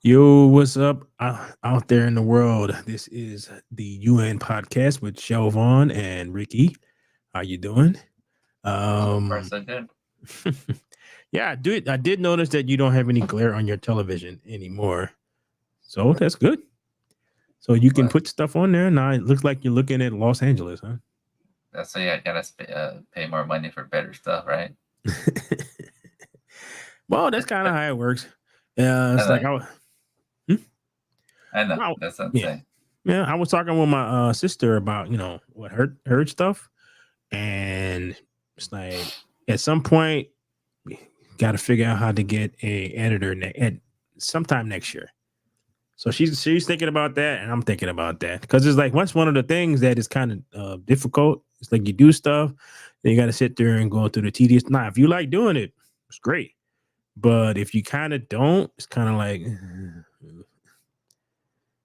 Yo, what's up out there in the world? This is the UN podcast with Shelvon and Ricky. How you doing? So far, Um, so good. yeah, I did notice that you don't have any glare on your television anymore, so that's good. So you can But put stuff on there. Now it looks like you're looking at Los Angeles, huh? that's why I gotta pay more money for better stuff, right? Well, that's kind of how it works. I It's like know, hmm? I know. Well, That's what I'm yeah, saying. yeah. I was talking with my sister about what her stuff, and it's like at some point got to figure out how to get a editor at sometime next year. So she's thinking about that, and I'm thinking about that because it's like once one of the things that is kind of difficult. It's like you do stuff, then you got to sit there and go through the tedious. Now, if you like doing it, it's great. But if you kind of don't, it's kind of like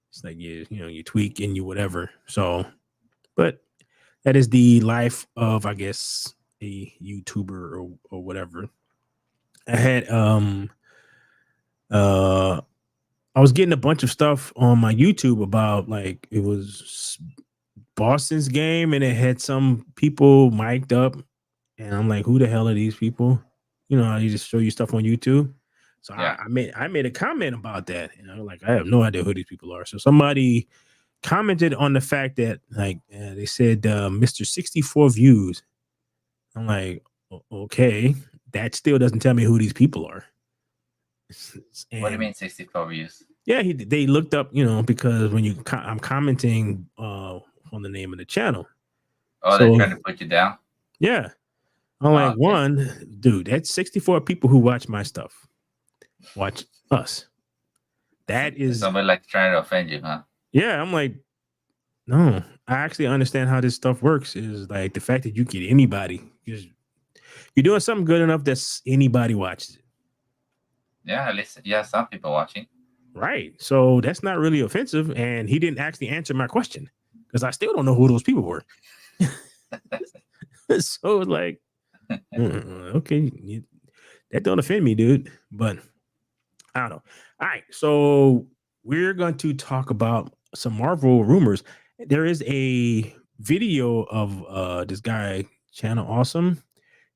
it's like you tweak and you whatever. So, but that is the life of I guess a YouTuber or whatever. I had uh I was getting a bunch of stuff on my YouTube about like it was Boston's game and it had some people mic'd up and I'm like, who the hell are these people? I just show you stuff on YouTube. So Yeah. I made a comment about that and I was like, I have no idea who these people are. So somebody commented on the fact that like they said Mr. 64 views. I'm like, Okay, that still doesn't tell me who these people are. What do you And mean 64 views? yeah, they looked up, because when I'm commenting on the name of the channel. Oh, they're So trying to put you down. yeah, I'm Oh, like, okay. one, dude, that's 64 people who watch my stuff. Watch us. So, That is somebody like trying to offend you, huh? yeah. I'm like, no, I actually understand how this stuff works. Is like the fact that you get anybody, you're doing something good enough that anybody watches it. Yeah, at least you have some people watching. Right. So that's not really offensive. And he didn't actually answer my question because I still don't know who those people were. So like, okay, that don't offend me, dude. But I don't know. All right, so we're going to talk about some Marvel rumors. There is a video of this guy, Channel Awesome.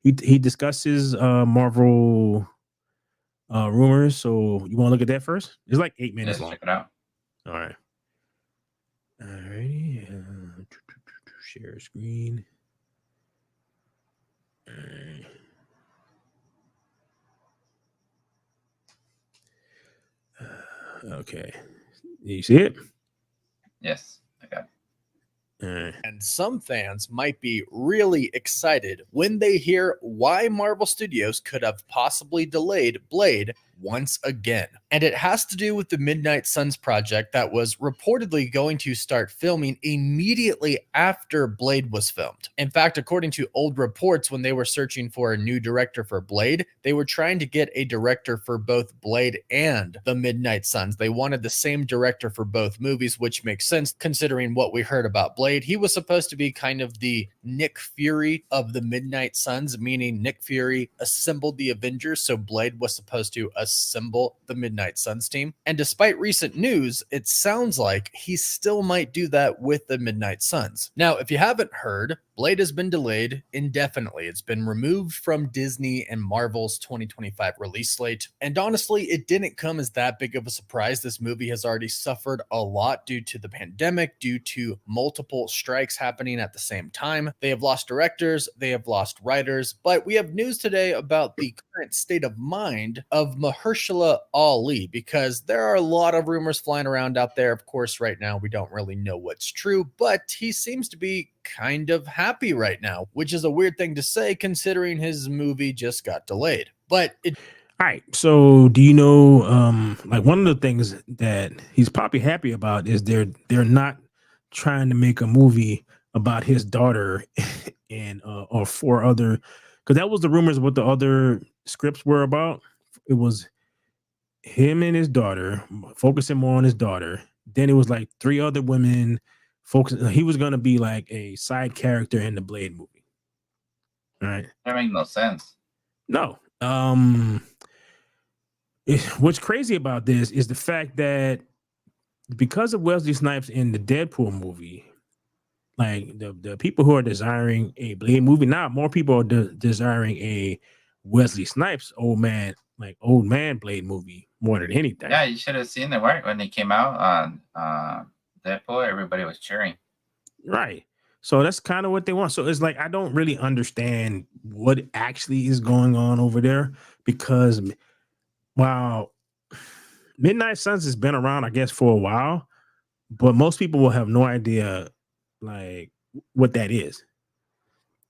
He discusses Marvel rumors. So you want to look at that first? It's like 8 minutes Let's long. check it out. All right. All righty. Share screen. All right. Okay. You see it? Yes, I got it. And some fans might be really excited when they hear why Marvel Studios could have possibly delayed Blade once again. And it has to do with the Midnight Suns project that was reportedly going to start filming immediately after Blade was filmed. In fact, according to old reports, when they were searching for a new director for Blade, they were trying to get a director for both Blade and the Midnight Suns. They wanted the same director for both movies, which makes sense considering what we heard about Blade. He was supposed to be kind of the Nick Fury of the Midnight Suns, meaning Nick Fury assembled the Avengers, so Blade was supposed to assemble the Midnight Suns team. And despite recent news, it sounds like he still might do that with the Midnight Suns. Now, if you haven't heard, Blade has been delayed indefinitely. It's been removed from Disney and Marvel's 2025 release slate. And honestly, it didn't come as that big of a surprise. This movie has already suffered a lot due to the pandemic, due to multiple strikes happening at the same time. They have lost directors, they have lost writers, but we have news today about the current state of mind of Mahershala Ali, because there are a lot of rumors flying around out there. Of course, right now we don't really know what's true, but he seems to be kind of happy right now, which is a weird thing to say considering his movie just got delayed. But it All right. So do you know like one of the things that he's probably happy about is they're not trying to make a movie about his daughter and or four other because that was the rumors what the other scripts were about. It was him and his daughter, focusing more on his daughter. Then it was like three other women focusing he was gonna be like a side character in the Blade movie. All right. That makes no sense. No. what's crazy about this is the fact that because of Wesley Snipes in the Deadpool movie, like the people who are desiring a Blade movie now, more people are desiring a Wesley Snipes old man Blade movie more than anything. Yeah, you should have seen the work when it came out on Deadpool. Everybody was cheering. Right. So that's kind of what they want. So it's like I don't really understand what actually is going on over there because while Midnight Suns has been around, I guess, for a while, but most people will have no idea like what that is.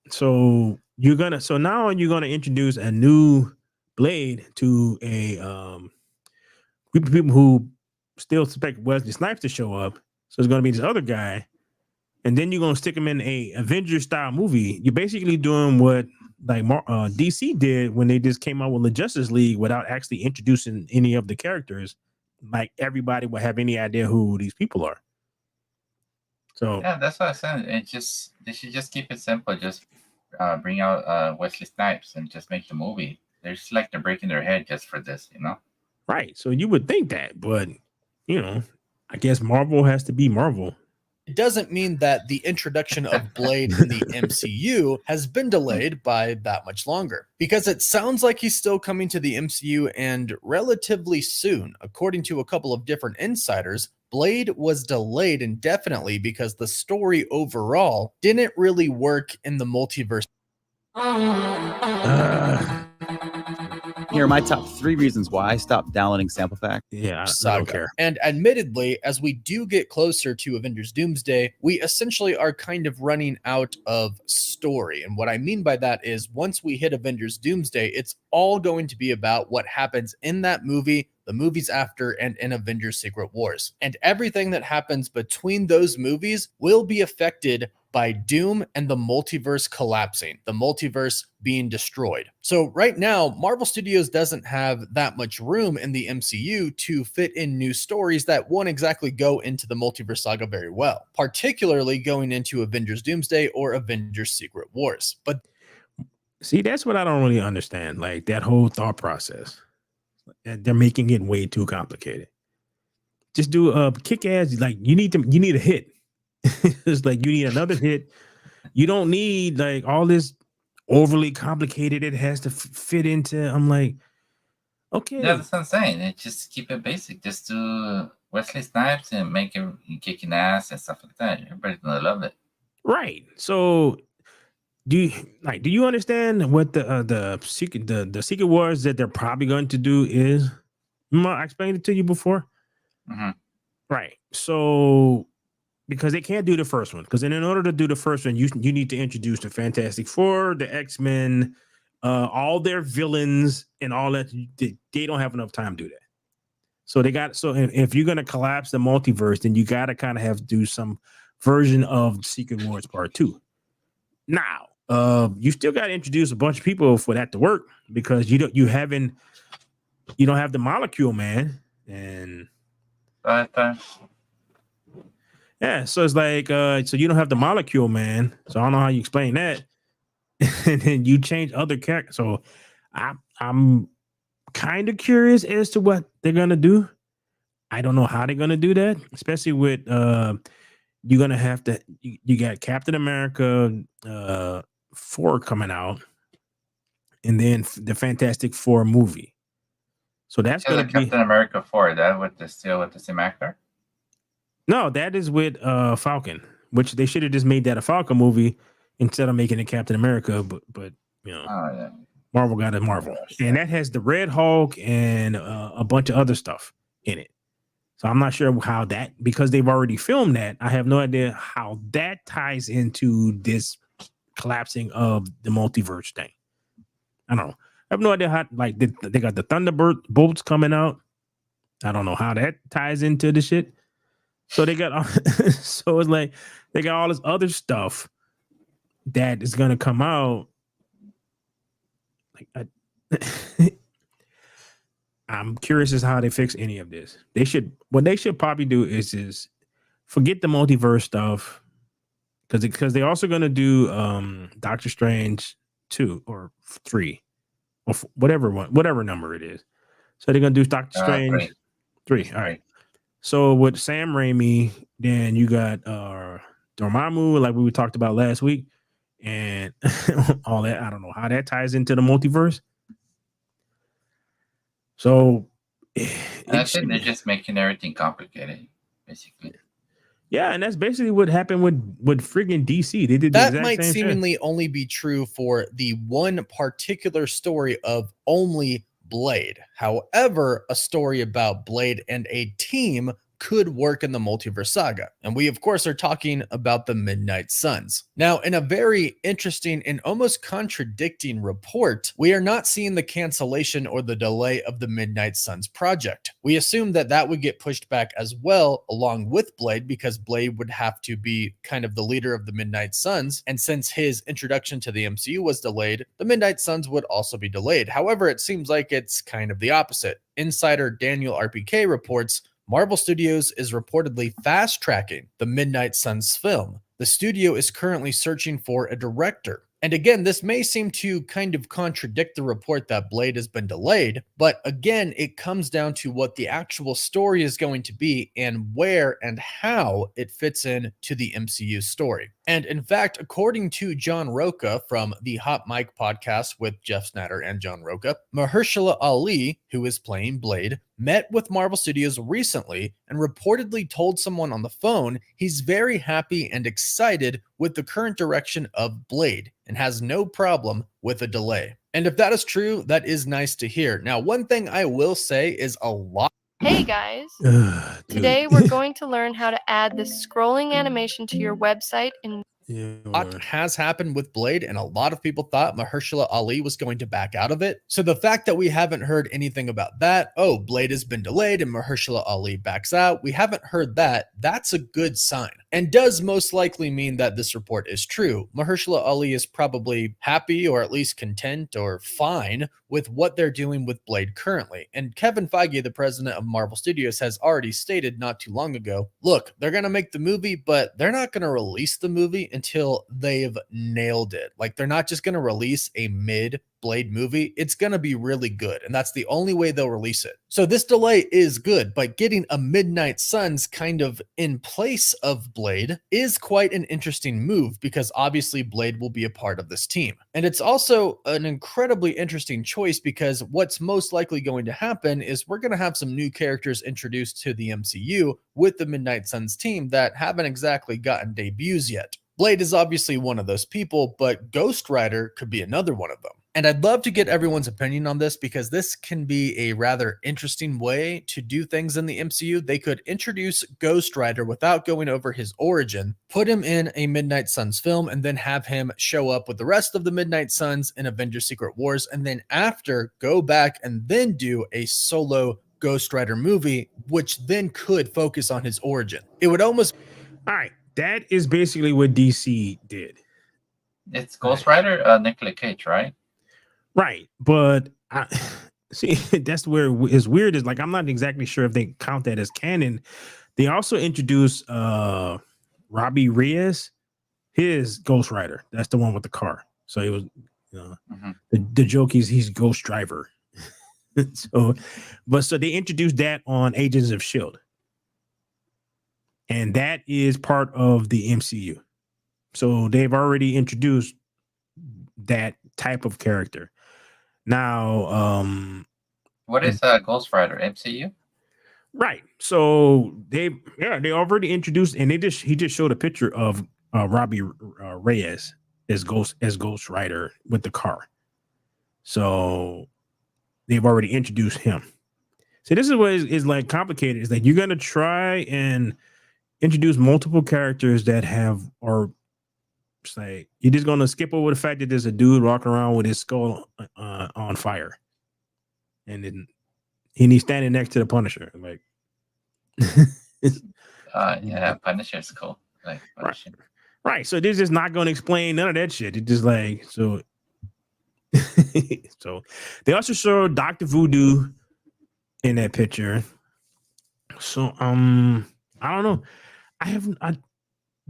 So now you're gonna introduce a new Blade to a group of people who still expect Wesley Snipes to show up. So it's gonna be this other guy, and then you're gonna stick him in a Avengers style movie. You're basically doing what like DC did when they just came out with the Justice League without actually introducing any of the characters. Like everybody would have any idea who these people are. So Yeah, that's what I said. They should just keep it simple. Just bring out Wesley Snipes and just make the movie. They're just like they're breaking their head just for this, you know. right. So you would think that, but I guess Marvel has to be Marvel. It doesn't mean that the introduction of Blade in the MCU has been delayed by that much longer, because it sounds like he's still coming to the MCU and relatively soon. According to a couple of different insiders, Blade was delayed indefinitely because the story overall didn't really work in the multiverse. Here are my top 3 reasons why I stopped downloading sample packs. Yeah, I Saga. don't care. And admittedly, as we do get closer to Avengers Doomsday, we essentially are kind of running out of story. And what I mean by that is once we hit Avengers Doomsday, it's all going to be about what happens in that movie, the movies after, and in Avengers Secret Wars. And everything that happens between those movies will be affected by Doom and the multiverse collapsing, the multiverse being destroyed. So right now, Marvel Studios doesn't have that much room in the MCU to fit in new stories that won't exactly go into the multiverse saga very well, particularly going into Avengers Doomsday or Avengers Secret Wars. But see, that's what I don't really understand. Like that whole thought process. They're making it way too complicated. Just do a kick ass. Like you need a hit. It's like you need another hit. You don't need like all this overly complicated. It has to fit into. I'm like, okay, Yeah, that's what I'm saying. Just keep it basic. Just do Wesley Snipes and make him kicking ass and stuff like that. Everybody's gonna love it. right. So do you understand what the secret wars that they're probably going to do is? Remember I explained it to you before. Mm-hmm. Right. So because they can't do the first one, because in order to do the first one, you need to introduce the Fantastic Four, the X-Men, all their villains, and all that. They don't have enough time to do that. So if you're gonna collapse the multiverse, then you gotta kind of have to do some version of Secret Wars Part 2. Now, you still gotta introduce a bunch of people for that to work because you don't have the Molecule Man and. Yeah, so it's like so you don't have the Molecule Man, so I don't know how you explain that. And then you change other characters. So I'm kind of curious as to what they're gonna do. I don't know how they're gonna do that, especially with you're gonna have to you got Captain America 4 coming out, and then the Fantastic Four movie. So that's gonna be Captain America 4. That with the same actor. No, that is with Falcon, which they should have just made that a Falcon movie instead of making it Captain America. But Yeah. Marvel got a Marvel, and that has the Red Hulk and a bunch of other stuff in it. So I'm not sure how that, because they've already filmed that. I have no idea how that ties into this collapsing of the multiverse thing. I don't know. I have no idea how. Like they got the Thunderbolts coming out. I don't know how that ties into the shit. So they got, so it's like they got all this other stuff that is gonna come out. Like, I'm curious as how they fix any of this. What they should probably do is forget the multiverse stuff, because they're also gonna do Doctor Strange 2 or 3 or whatever number it is. So they're gonna do Doctor Strange Three. 3. All right. So with Sam Raimi, then you got Dormammu, like we talked about last week, and all that. I don't know how that ties into the multiverse. So I think they're just making everything complicated, basically. yeah, and that's basically what happened with friggin' DC. They did the That exact might same shit. seemingly only be true for the one particular story of only Blade. However, a story about Blade and a team could work in the multiverse saga. And we, of course, are talking about the Midnight Suns. Now, in a very interesting and almost contradicting report, we are not seeing the cancellation or the delay of the Midnight Suns project. We assume that that would get pushed back as well, along with Blade, because Blade would have to be kind of the leader of the Midnight Suns. And since his introduction to the MCU was delayed, the Midnight Suns would also be delayed. However, it seems like it's kind of the opposite. Insider Daniel RPK reports Marvel Studios is reportedly fast-tracking the Midnight Suns film. The studio is currently searching for a director. And again, this may seem to kind of contradict the report that Blade has been delayed, but again, it comes down to what the actual story is going to be and where and how it fits in to the MCU story. And in fact, according to John Roca from the Hot Mic podcast with Jeff Snatter and John Roca, Mahershala Ali, who is playing Blade, met with Marvel Studios recently and reportedly told someone on the phone he's very happy and excited with the current direction of Blade and has no problem with a delay. And if that is true, that is nice to hear. Now, one thing I will say is a lot. Hey guys, Dude. today we're going to learn how to add this scrolling animation to your website in Yeah, A lot has happened with Blade, and a lot of people thought Mahershala Ali was going to back out of it. So the fact that we haven't heard anything about that, oh, Blade has been delayed and Mahershala Ali backs out, we haven't heard that, that's a good sign. And does most likely mean that this report is true. Mahershala Ali is probably happy or at least content or fine with what they're doing with Blade currently. And Kevin Feige, the president of Marvel Studios, has already stated not too long ago, look, they're going to make the movie, but they're not going to release the movie until they've nailed it. Like, they're not just going to release a mid-Blade movie. It's going to be really good, and that's the only way they'll release it. So this delay is good, but getting a Midnight Suns kind of in place of Blade is quite an interesting move because obviously Blade will be a part of this team. And it's also an incredibly interesting choice because what's most likely going to happen is we're going to have some new characters introduced to the MCU with the Midnight Suns team that haven't exactly gotten debuts yet. Blade is obviously one of those people, but Ghost Rider could be another one of them. And I'd love to get everyone's opinion on this because this can be a rather interesting way to do things in the MCU. They could introduce Ghost Rider without going over his origin, put him in a Midnight Suns film, and then have him show up with the rest of the Midnight Suns in Avengers Secret Wars, and then after go back and then do a solo Ghost Rider movie, which then could focus on his origin. It would almost... All right. That is basically what DC did. It's Ghost Rider, Nicolas Cage, right? Right. But I see that's where it's weird is like I'm not exactly sure if they count that as canon. They also introduced Robbie Reyes, his Ghost Rider. That's the one with the car. So it was the joke is he's Ghost Driver. So they introduced that on Agents of Shield. And that is part of the MCU. So they've already introduced that type of character. Now, what is Ghost Rider? MCU? Right. So they already introduced, and he just showed a picture of Robbie Reyes as Ghost Rider with the car. So they've already introduced him. So this is what is like complicated. It's like you're gonna try and introduce multiple characters that it's like you're just gonna skip over the fact that there's a dude walking around with his skull on fire, and then he's standing next to the Punisher. Like, yeah, Punisher's cool. Like Punisher. Right. So they're just not gonna explain none of that shit. It's just like so. So they also showed Dr. Voodoo in that picture. So I don't know. I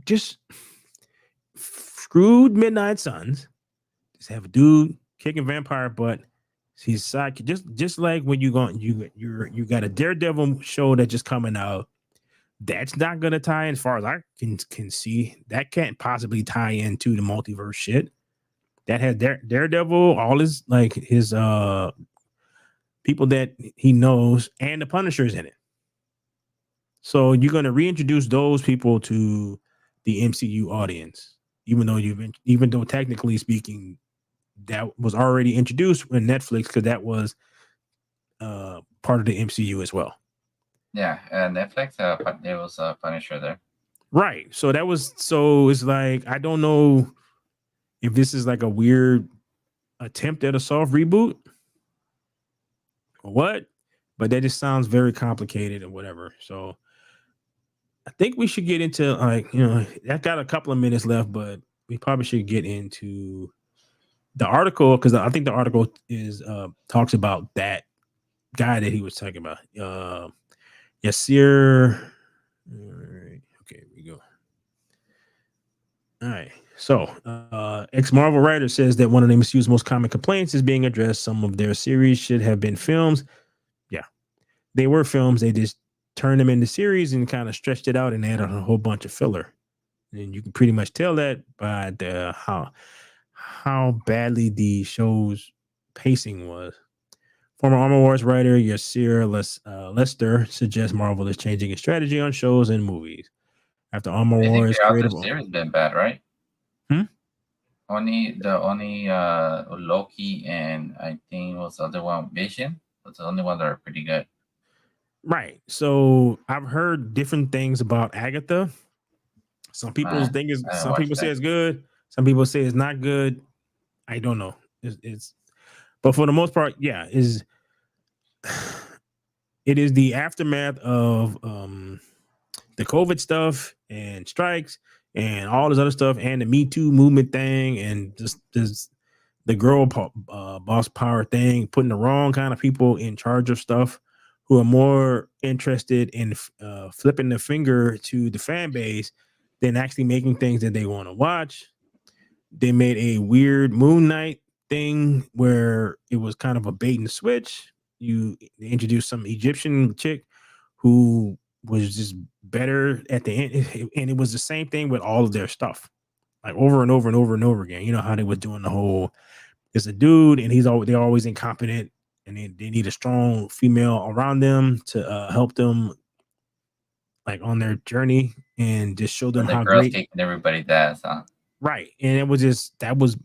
just screwed Midnight Suns. Just have a dude kicking vampire butt He's sidekick. Just like when you got a Daredevil show that just coming out. That's not gonna tie in, as far as I can see. That can't possibly tie into the multiverse shit. That had Daredevil, all his like his people that he knows, and the Punisher's in it. So you're gonna reintroduce those people to the MCU audience, even though technically speaking, that was already introduced in Netflix because that was part of the MCU as well. Yeah, Netflix. There was a Punisher there. Right. So it's like I don't know if this is like a weird attempt at a soft reboot or what, but that just sounds very complicated and whatever. So I think we should get into I've got a couple of minutes left, but we probably should get into the article because I think the article is talks about that guy that he was talking about. Yasir. All right. Okay, here we go. All right. So, ex-Marvel writer says that one of the MCU's most common complaints is being addressed. Some of their series should have been films. Yeah, they were films. They just turned them into series and kind of stretched it out and added a whole bunch of filler. And you can pretty much tell that by the how badly the show's pacing was. Former Armor Wars writer Yasir Lester suggests Marvel is changing its strategy on shows and movies. After Armor I think Wars the other creative series been bad, right? Only Loki and I think was the other one Vision. That's the only one that are pretty good. Right. So I've heard different things about Agatha. Some people I didn't some watch people say that. it's good. Some people say it's not good. I don't know. But for the most part, yeah, it is the aftermath of the COVID stuff and strikes and all this other stuff and the Me Too movement thing and just the girl boss power thing, putting the wrong kind of people in charge of stuff who are more interested in flipping the finger to the fan base than actually making things that they want to watch. They made a weird Moon Knight thing where it was kind of a bait and switch. They introduced some Egyptian chick who was just better at the end, and it was the same thing with all of their stuff, like over and over and over and over again. You know how they were doing the whole it's a dude and they're always incompetent and they need a strong female around them to help them like on their journey and just show them The how girls great. kicking everybody's ass, huh? Right. And that was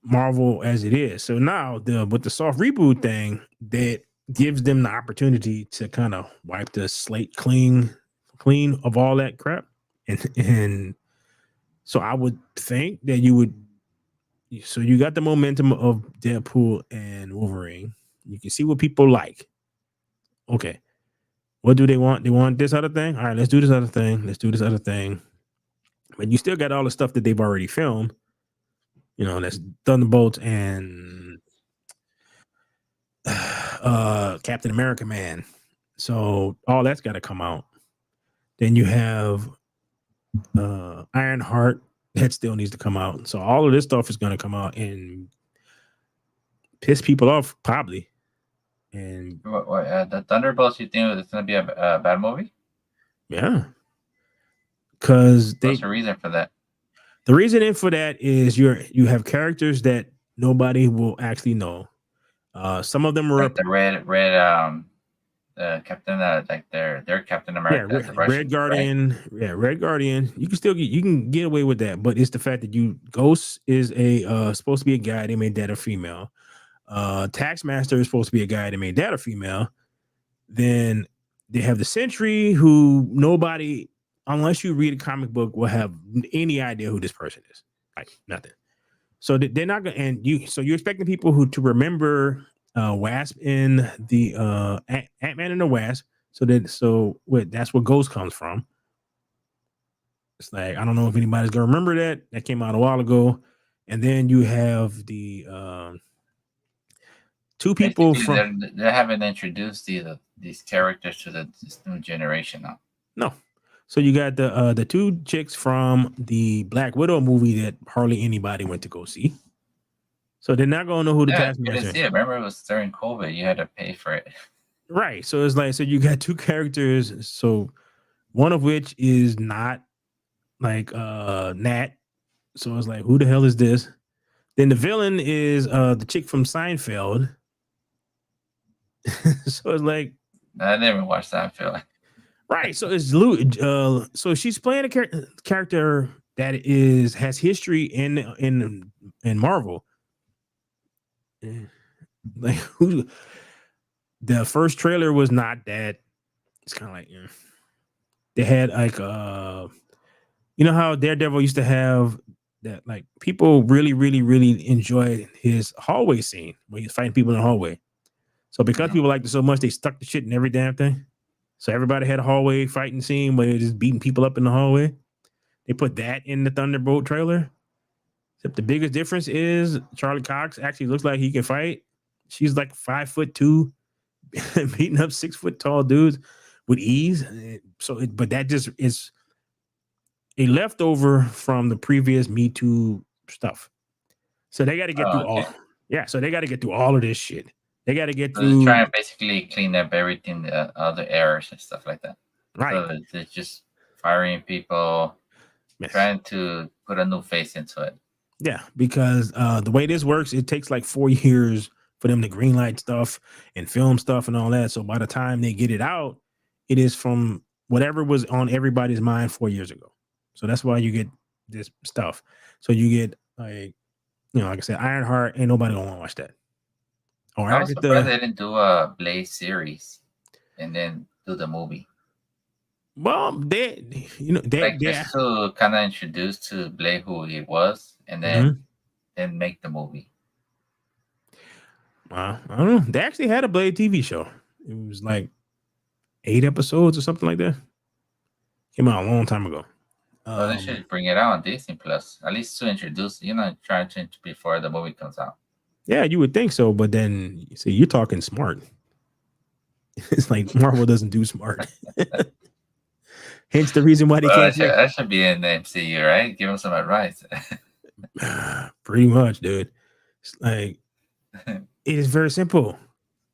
Marvel as it is. So now with the soft reboot thing, that gives them the opportunity to kind of wipe the slate clean of all that crap. And so I would think that so you got the momentum of Deadpool and Wolverine. You can see what people like. Okay. What do they want? They want this other thing. All right, let's do this other thing. Let's do this other thing. But you still got all the stuff that they've already filmed. That's Thunderbolts and Captain America Man. So all that's got to come out. Then you have Ironheart that still needs to come out. So all of this stuff is going to come out and piss people off probably. And the Thunderbolts, you think it's going to be a bad movie? yeah, because what's the reason for that? The reason for that is you have characters that nobody will actually know. Some of them were like the red Captain, like their Captain America, yeah, Red Guardian, right? Yeah, Red Guardian. You can get away with that, but it's the fact that Ghost is supposed to be a guy. They made that a female. Taskmaster is supposed to be a guy. They made that a female. Then they have the Sentry, who nobody, unless you read a comic book, will have any idea who this person is. Like nothing. So they're not gonna, so you're expecting people to remember Wasp in the Ant-Man and the Wasp. That's where Ghost comes from. It's like I don't know if anybody's gonna remember that. That came out a while ago. And then you have the two people basically, they haven't introduced these characters to this new generation now. No. So you got the two chicks from the Black Widow movie that hardly anybody went to go see. So they're not gonna know who the Yeah, you didn't Taskmaster see is. it. Remember, it was during COVID. You had to pay for it. Right. So it's like, so you got two characters. So one of which is not like Nat. So it's like, who the hell is this? Then the villain is the chick from Seinfeld. So it's like, I never watched that film. right. So it's so she's playing a character that has history in Marvel. Like who? The first trailer was not that. It's kind of like they had like you know how Daredevil used to have that, like people really enjoyed his hallway scene where he's fighting people in the hallway. So because people liked it so much, they stuck the shit in every damn thing. So everybody had a hallway fighting scene where they're just beating people up in the hallway. They put that in the Thunderbolt trailer. Except the biggest difference is Charlie Cox actually looks like he can fight. She's like 5'2", beating up 6 foot tall dudes with ease. But that just is a leftover from the previous Me Too stuff. So they got to get through all. Yeah, so they got to get through all of this shit. They got to get So they're through. trying to basically clean up everything, the other errors and stuff like that. Right. So they're just firing people, Yes. trying to put a new face into it. Yeah, because the way this works, it takes like 4 years for them to greenlight stuff and film stuff and all that. So by the time they get it out, it is from whatever was on everybody's mind 4 years ago. So that's why you get this stuff. So you get like, like I said, Ironheart. Ain't nobody gonna want to watch that. Or I was surprised they didn't do a Blaze series and then do the movie. Well, they just to kind of introduce to Blade who he was, and then make the movie. I don't know. They actually had a Blade TV show. It was like 8 episodes or something like that. Came out a long time ago. Well, they should bring it out on Disney Plus, at least to introduce, try to before the movie comes out. Yeah, you would think so, but then see, you're talking smart. It's like Marvel doesn't do smart. Hence the reason why they can't. That should be in the MCU, right? Give them some advice. Pretty much, dude. It's like it is very simple.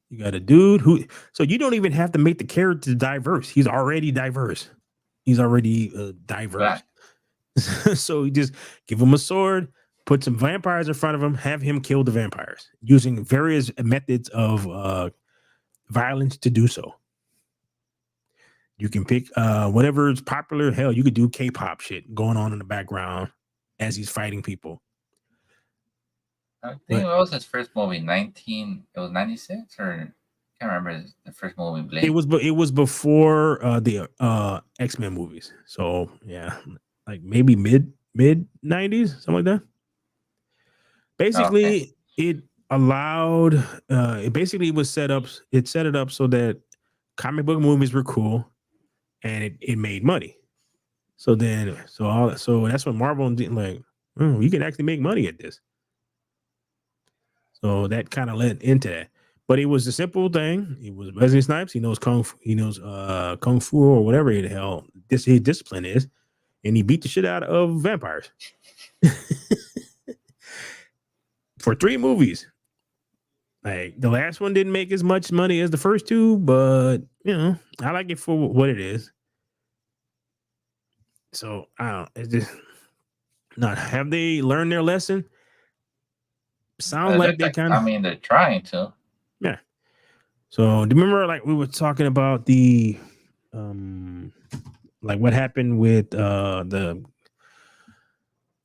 You got a dude so you don't even have to make the character diverse. He's already diverse. He's already diverse. So you just give him a sword, put some vampires in front of him, have him kill the vampires using various methods of violence to do so. You can pick whatever is popular. Hell, you could do K-pop shit going on in the background as he's fighting people. I think it was his first movie, it was 96 or I can't remember the first movie Blade. It was before the X-Men movies. So yeah, like maybe mid 90s, something like that. Basically, it allowed it basically was set it up so that comic book movies were cool and it made money. So that's when Marvel didn't like, you can actually make money at this. So that kind of led into that. But it was a simple thing. It was Wesley Snipes. He knows kung fu or whatever the hell his discipline is, and he beat the shit out of vampires for 3 movies. Like the last one didn't make as much money as the first 2, but I like it for what it is. So I don't. It's just not. Have they learned their lesson? Sounds like they kind of. I mean, they're trying to. Yeah. So do you remember, like we were talking about the, like what happened with the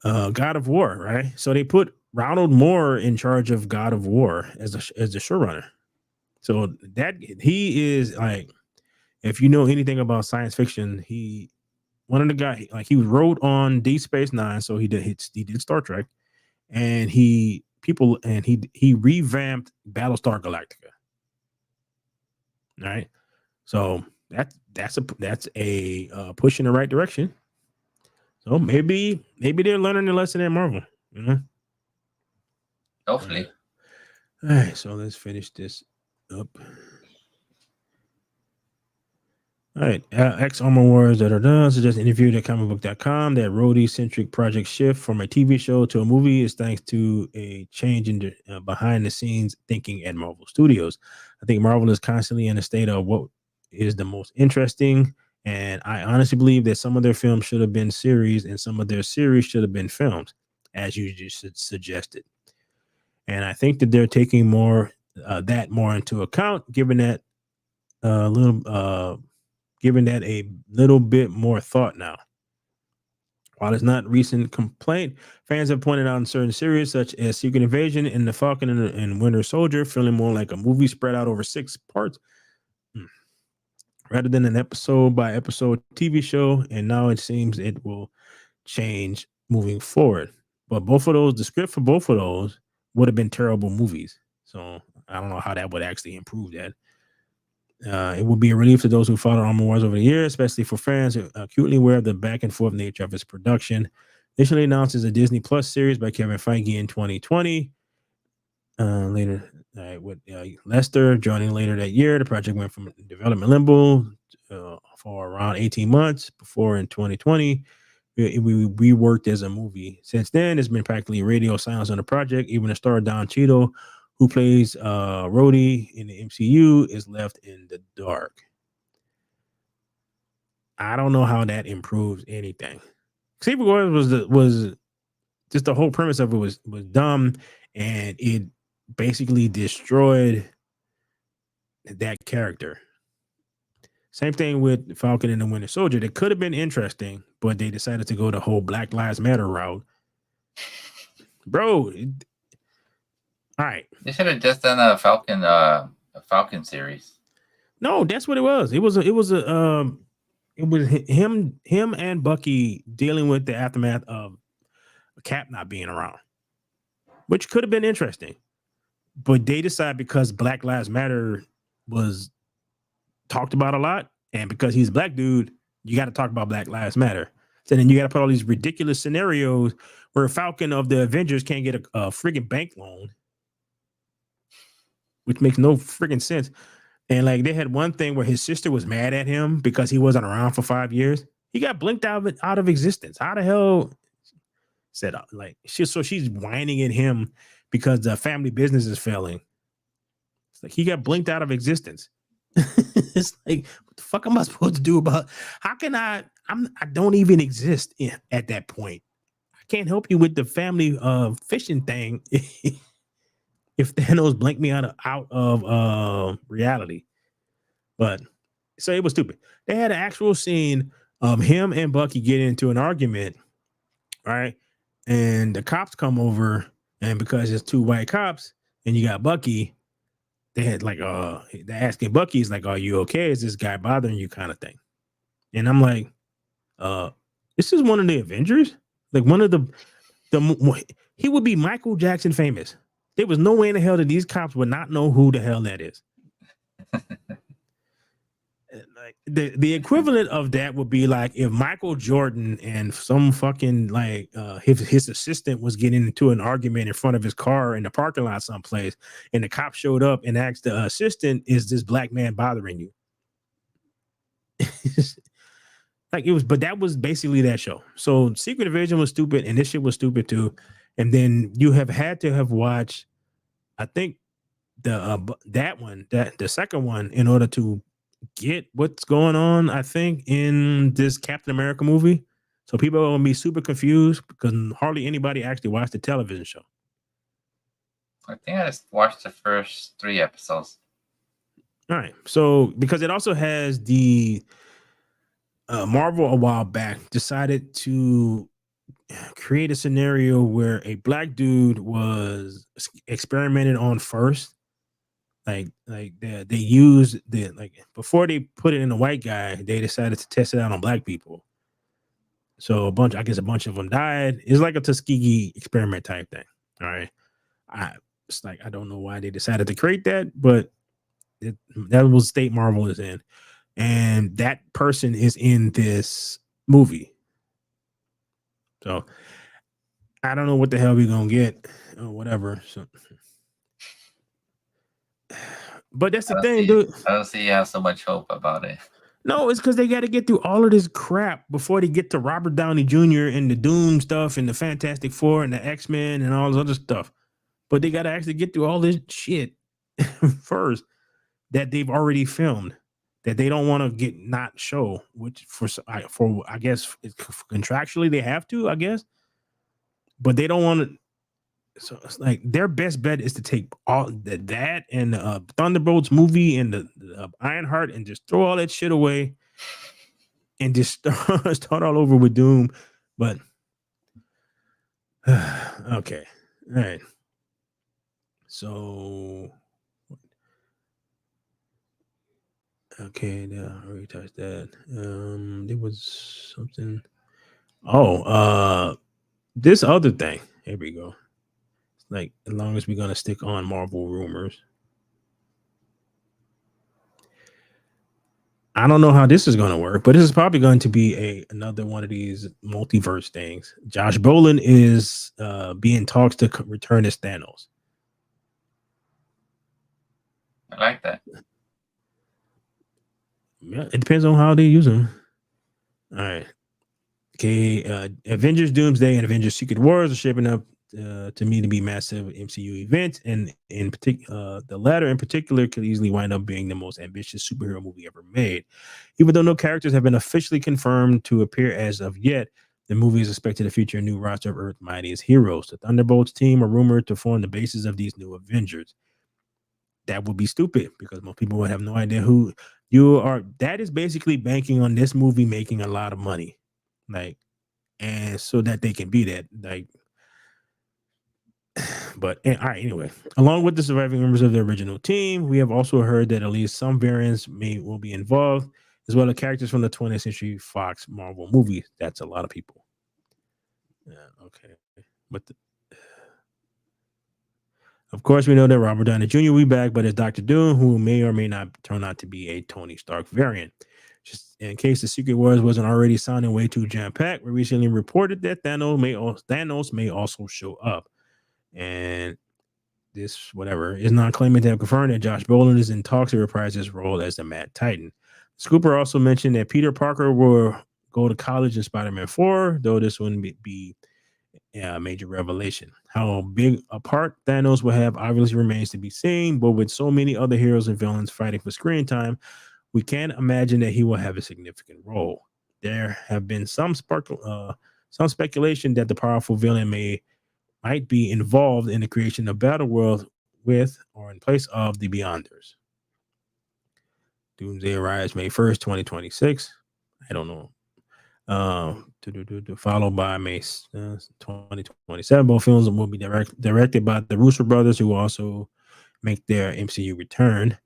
God of War, right? So they put Ronald Moore in charge of God of War as the showrunner. So that he is like, if you know anything about science fiction, one of the guys, like he wrote on Deep Space Nine, so he did Star Trek, and he revamped Battlestar Galactica. All right, so that's a push in the right direction. So maybe they're learning the lesson at Marvel, Hopefully. All right, so let's finish this up. All right. X Armor Wars suggests interviewed at comicbook.com that Rhodey centric project shift from a TV show to a movie is thanks to a change in the behind the scenes thinking at Marvel Studios. I think Marvel is constantly in a state of what is the most interesting. And I honestly believe that some of their films should have been series and some of their series should have been films, as you just suggested. And I think that they're taking more more into account, given that giving that a little bit more thought now. While it's not recent complaint, fans have pointed out in certain series such as Secret Invasion and The Falcon and Winter Soldier feeling more like a movie spread out over 6 parts rather than an episode by episode TV show. And now it seems it will change moving forward. But both of those, the script for both of those would have been terrible movies. So I don't know how that would actually improve that. It will be a relief to those who followed Armor Wars over the years, especially for fans who are acutely aware of the back and forth nature of its production. Initially announced as a Disney Plus series by Kevin Feige in 2020. Later, with Lester joining later that year, the project went from development limbo for around 18 months before in 2020. We reworked as a movie. Since then, it's been practically radio silence on the project. Even the star Don Cheadle, who plays Rhodey in the MCU, is left in the dark. I don't know how that improves anything. Secret Wars was just the whole premise of it was dumb, and it basically destroyed that character. Same thing with Falcon and the Winter Soldier. That could have been interesting, but they decided to go the whole Black Lives Matter route. Bro, all right. They should have just done a Falcon series. No, that's what it was. It was him and Bucky dealing with the aftermath of Cap not being around, which could have been interesting. But they decided because Black Lives Matter was talked about a lot, and because he's a black dude, you got to talk about Black Lives Matter. So then you got to put all these ridiculous scenarios where Falcon of the Avengers can't get a friggin' bank loan, which makes no friggin' sense. And like they had one thing where his sister was mad at him because he wasn't around for 5 years. He got blinked out of existence. How the hell? Said like she's whining at him because the family business is failing. It's like he got blinked out of existence. It's like, what the fuck am I supposed to do about? How can I don't even exist at that point. I can't help you with the family fishing thing if Thanos blinked me out of reality. But so it was stupid. They had an actual scene of him and Bucky get into an argument, right? And the cops come over, and because it's 2 white cops and you got Bucky, they had like they're asking Bucky, is like, are you okay? Is this guy bothering you, kind of thing? And I'm like, this is one of the Avengers? Like one of the he would be Michael Jackson famous. There was no way in the hell that these cops would not know who the hell that is. Like the equivalent of that would be like if Michael Jordan and some fucking like his assistant was getting into an argument in front of his car in the parking lot someplace, and the cop showed up and asked the assistant, "Is this black man bothering you?" Like it was, but that was basically that show. So Secret Invasion was stupid, and this shit was stupid too. And then you have had to have watched, I think, the second one in order to get what's going on, I think, in this Captain America movie. So people are going to be super confused because hardly anybody actually watched the television show. I think I just watched the first 3 episodes. All right. So because it also has the Marvel a while back decided to create a scenario where a black dude was experimented on first. Like they used the like before they put it in a white guy, they decided to test it out on black people. So a bunch of them died. It's like a Tuskegee experiment type thing. All right. It's like I don't know why they decided to create that, but that was state Marvel is in. And that person is in this movie. So I don't know what the hell we're gonna get or whatever. So but that's the thing, dude. I don't see you have so much hope about it. No, it's because they got to get through all of this crap before they get to Robert Downey Jr. and the Doom stuff and the Fantastic Four and the X-Men and all this other stuff. But they got to actually get through all this shit first that they've already filmed that they don't want to get not show, which for I guess contractually they have to, I guess, but they don't want to. So it's like their best bet is to take all that and Thunderbolts movie and the Ironheart and just throw all that shit away and just start all over with Doom. But okay, all right. So okay, I already touched that. There was something. Oh, this other thing. Here we go. Like, as long as we're gonna stick on Marvel rumors. I don't know how this is going to work, but this is probably going to be another one of these multiverse things. Josh Brolin is being talks to return as Thanos. I like that. Yeah, it depends on how they use him. All right. Okay. Avengers Doomsday and Avengers Secret Wars are shaping up to me to be massive MCU events, and in particular, the latter in particular could easily wind up being the most ambitious superhero movie ever made. Even though no characters have been officially confirmed to appear as of yet, the movie is expected to feature a new roster of Earth's mightiest heroes. The Thunderbolts team are rumored to form the basis of these new Avengers. That would be stupid because most people would have no idea who you are. That is basically banking on this movie making a lot of money, like, and so that they can be that, like. But all right, anyway, along with the surviving members of the original team, we have also heard that at least some variants will be involved, as well as characters from the 20th Century Fox Marvel movies. That's a lot of people. Yeah, okay, but of course, we know that Robert Downey Jr. will be back, but as Doctor Doom, who may or may not turn out to be a Tony Stark variant. Just in case the Secret Wars wasn't already sounding way too jam-packed, we recently reported that Thanos may also show up. And this, whatever, is not claiming to have confirmed that Josh Brolin is in talks to reprise his role as the Mad Titan. Scooper also mentioned that Peter Parker will go to college in Spider-Man 4, though this wouldn't be a major revelation. How big a part Thanos will have obviously remains to be seen, but with so many other heroes and villains fighting for screen time, we can't imagine that he will have a significant role. There have been some speculation that the powerful villain might be involved in the creation of Battle World with or in place of the Beyonders. Doomsday arrives May 1st, 2026. I don't know. Followed by May 2027. Both films will be directed by the Russo brothers, who also make their MCU return.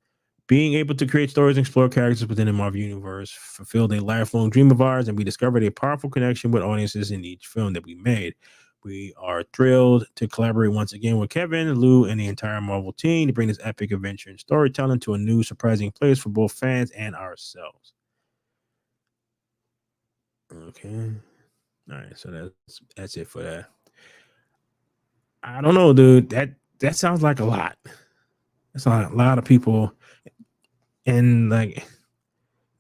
Being able to create stories and explore characters within the Marvel Universe fulfilled a lifelong dream of ours, and we discovered a powerful connection with audiences in each film that we made. We are thrilled to collaborate once again with Kevin, Lou, and the entire Marvel team to bring this epic adventure and storytelling to a new, surprising place for both fans and ourselves. Okay. All right, so that's it for that. I don't know, dude. That sounds like a lot. That's a lot of people. And like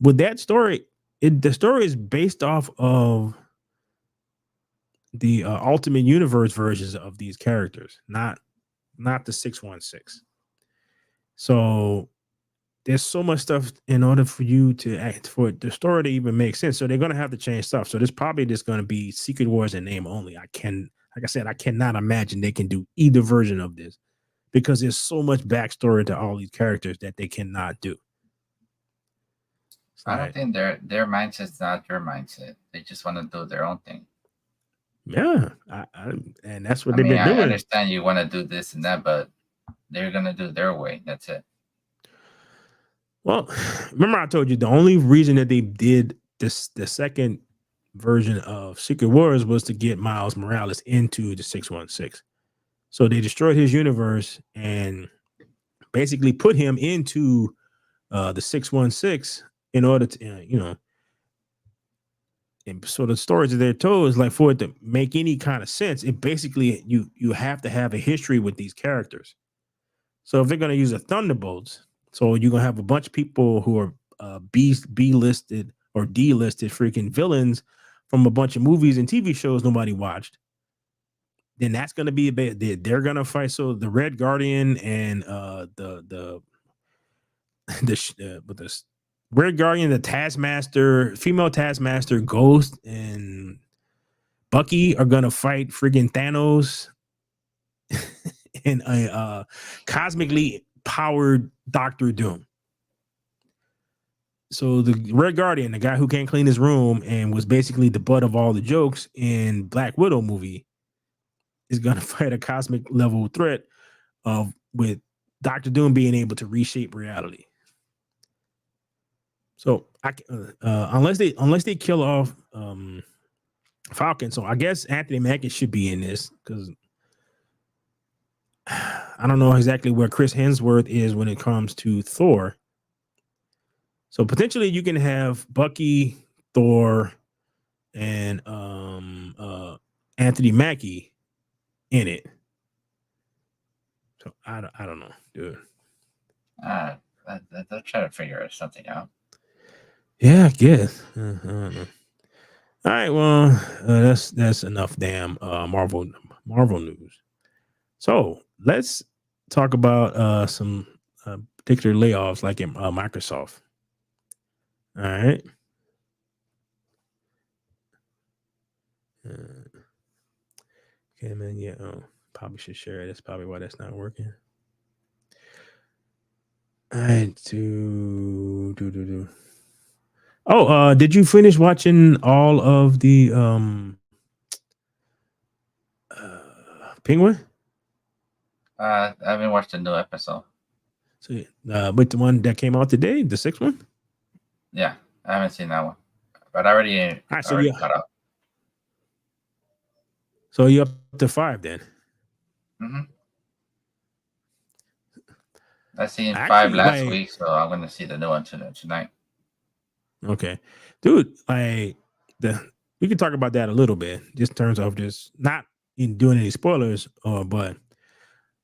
with that story, the story is based off of the Ultimate Universe versions of these characters, not the 616. So there's so much stuff in order for you to act for the story to even make sense. So they're gonna have to change stuff. So there's probably just gonna be Secret Wars in name only. Like I said, I cannot imagine they can do either version of this because there's so much backstory to all these characters that they cannot do. I don't think their mindset's not your mindset. They just want to do their own thing. Yeah, and that's what they've been doing. I understand you want to do this and that, but they're gonna do their way. That's it. Well, remember I told you the only reason that they did this, the second version of Secret Wars, was to get Miles Morales into the 616. So they destroyed his universe and basically put him into the 616 in order to, and so the stories that they're told is like for it to make any kind of sense. It basically you have to have a history with these characters. So if they're going to use a Thunderbolts, so you're going to have a bunch of people who are B listed or D listed freaking villains from a bunch of movies and TV shows nobody watched, then that's going to be a bit. They're going to fight. So the Red Guardian and the Red Guardian, the Taskmaster, female Taskmaster, Ghost, and Bucky are gonna fight friggin' Thanos and a cosmically powered Doctor Doom. So the Red Guardian, the guy who can't clean his room and was basically the butt of all the jokes in Black Widow movie, is gonna fight a cosmic level threat with Doctor Doom being able to reshape reality. So unless they kill off Falcon, so I guess Anthony Mackie should be in this because I don't know exactly where Chris Hemsworth is when it comes to Thor. So potentially you can have Bucky, Thor, and Anthony Mackie in it. So I don't know, dude. They'll try to figure something out. Yeah, I guess. I don't know. All right, well, that's enough damn Marvel news. So let's talk about some particular layoffs like in Microsoft. All right. Okay, man. Yeah. Probably should share it. That's probably why that's not working. All right. Do. Oh, did you finish watching all of the Penguin? I haven't watched a new episode. So, with the one that came out today, the sixth one. Yeah, I haven't seen that one, but I already caught up. So you're up to 5 then. Mm-hmm. I seen 5 last week, so I'm gonna see the new one tonight. Okay, dude. We can talk about that a little bit, just in terms of just not in doing any spoilers, but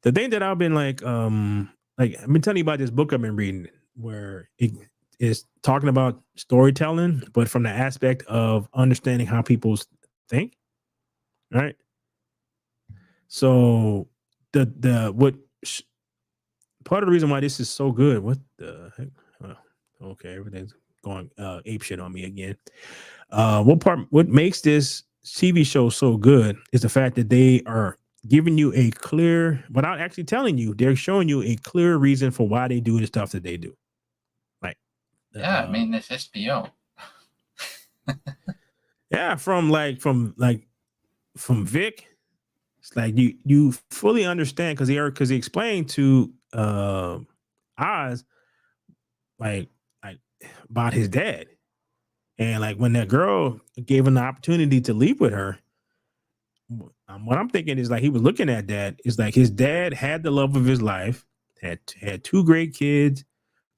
the thing that I've been like I've been telling you about this book I've been reading, where it is talking about storytelling, but from the aspect of understanding how people think, right? So part of the reason why this is so good, what the heck? Okay, everything's going ape shit on me again. What makes this TV show so good is the fact that they are giving you a clear, without actually telling you, they're showing you a clear reason for why they do the stuff that they do. Like, yeah, I mean, it's HBO. Yeah, from Vic, it's like you fully understand because he explained to Oz like about his dad, and like when that girl gave him the opportunity to leave with her, what I'm thinking is like he was looking at that is like his dad had the love of his life, had 2 great kids,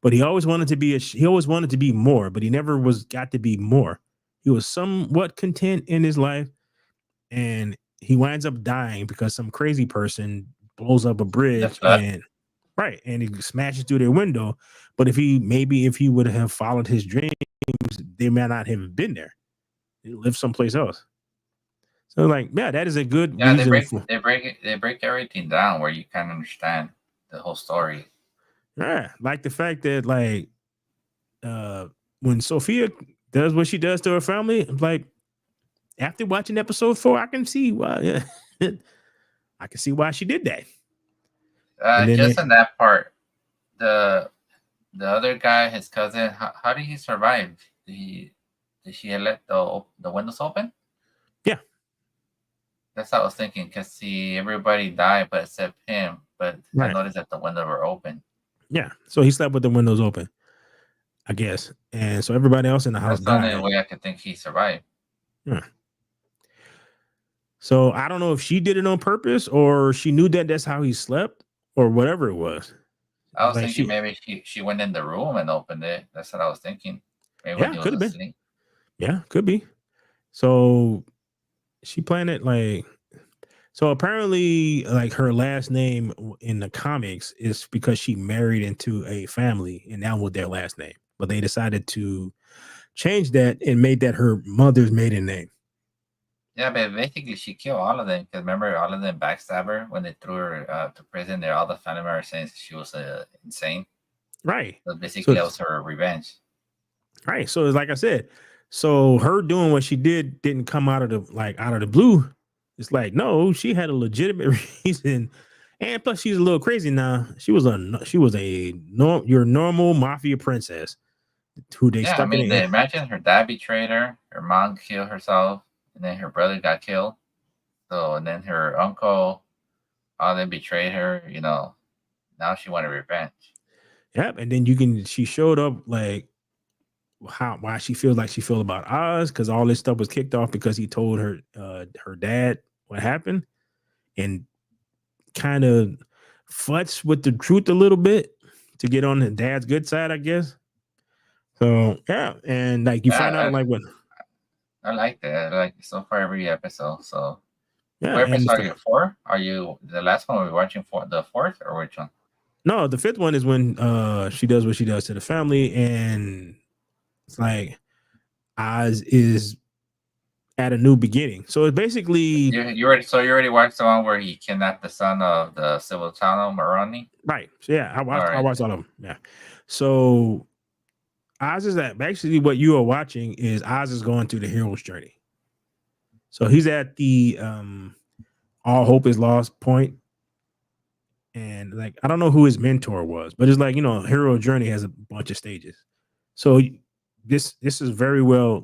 but he always wanted to be more, but he never got to be more. He was somewhat content in his life, and he winds up dying because some crazy person blows up a bridge and he smashes through their window. But if he would have followed his dreams, they may not have been there. They lived someplace else. So like, yeah, that is a good reason. They break everything down where you kind of understand the whole story. Yeah, like the fact that like when Sophia does what she does to her family, I'm like, after watching episode 4, I can see why. I can see why she did that. Just in that part, the other guy, his cousin, how did he survive? Did she let the windows open? Yeah, that's what I was thinking. Because everybody died, but except him. But I noticed that the windows were open. Yeah, so he slept with the windows open, I guess, and so everybody else in the house died. That's the only way I could think he survived. Yeah. So I don't know if she did it on purpose or she knew that that's how he slept or whatever it was. I was thinking maybe she went in the room and opened it. That's what I was thinking. Maybe yeah, could have been. Yeah, could be. So she planned it like. So apparently, like her last name in the comics is because she married into a family, and that was their last name. but they decided to change that and made that her mother's maiden name. Yeah, but basically she killed all of them. Because remember, all of them backstabbed her when they threw her to prison. There, all the family members saying she was insane. Right. So basically, that was her revenge. Right. So it's like I said, so her doing what she didn't come out of the blue. It's like, no, she had a legitimate reason. And plus she's a little crazy now. She was your normal mafia princess who they stuck in the imagine her dad betrayed her, her mom killed herself, and then her brother got killed. So, and then her uncle, all they betrayed her, now she wanted revenge. Yep. And then she showed up like why she feels like she feel about Oz, because all this stuff was kicked off because he told her her dad what happened, and kind of futz with the truth a little bit to get on the dad's good side, I guess. So yeah, and like you find out like what I like that. I like so far every episode. So yeah, what episode are you 4? Are you the last one? Are we watching for the 4th or which one? No, the 5th one is when she does what she does to the family, and it's like Oz is at a new beginning. So it's basically you already watched the one where he kidnapped the son of the Civiltano Maroni? Right. So yeah, I watched all of them. Yeah. So Oz is that basically what you are watching is Oz is going through the hero's journey. So he's at the all hope is lost point. And like I don't know who his mentor was, but it's like, hero journey has a bunch of stages. So this is very well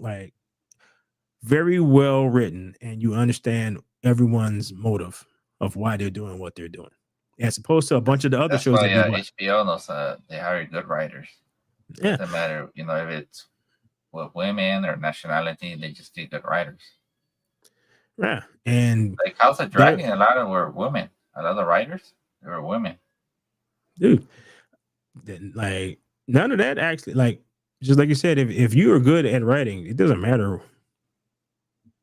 written, and you understand everyone's motive of why they're doing what they're doing, as opposed to a bunch of the other shows that we watch. HBO knows they hire good writers. Yeah. Doesn't matter, if it's with women or nationality, they just need good writers. Yeah, and like House of Dragon, a lot of were women. A lot of the writers, they were women. Dude, like none of that actually, like just like you said, if you are good at writing, it doesn't matter.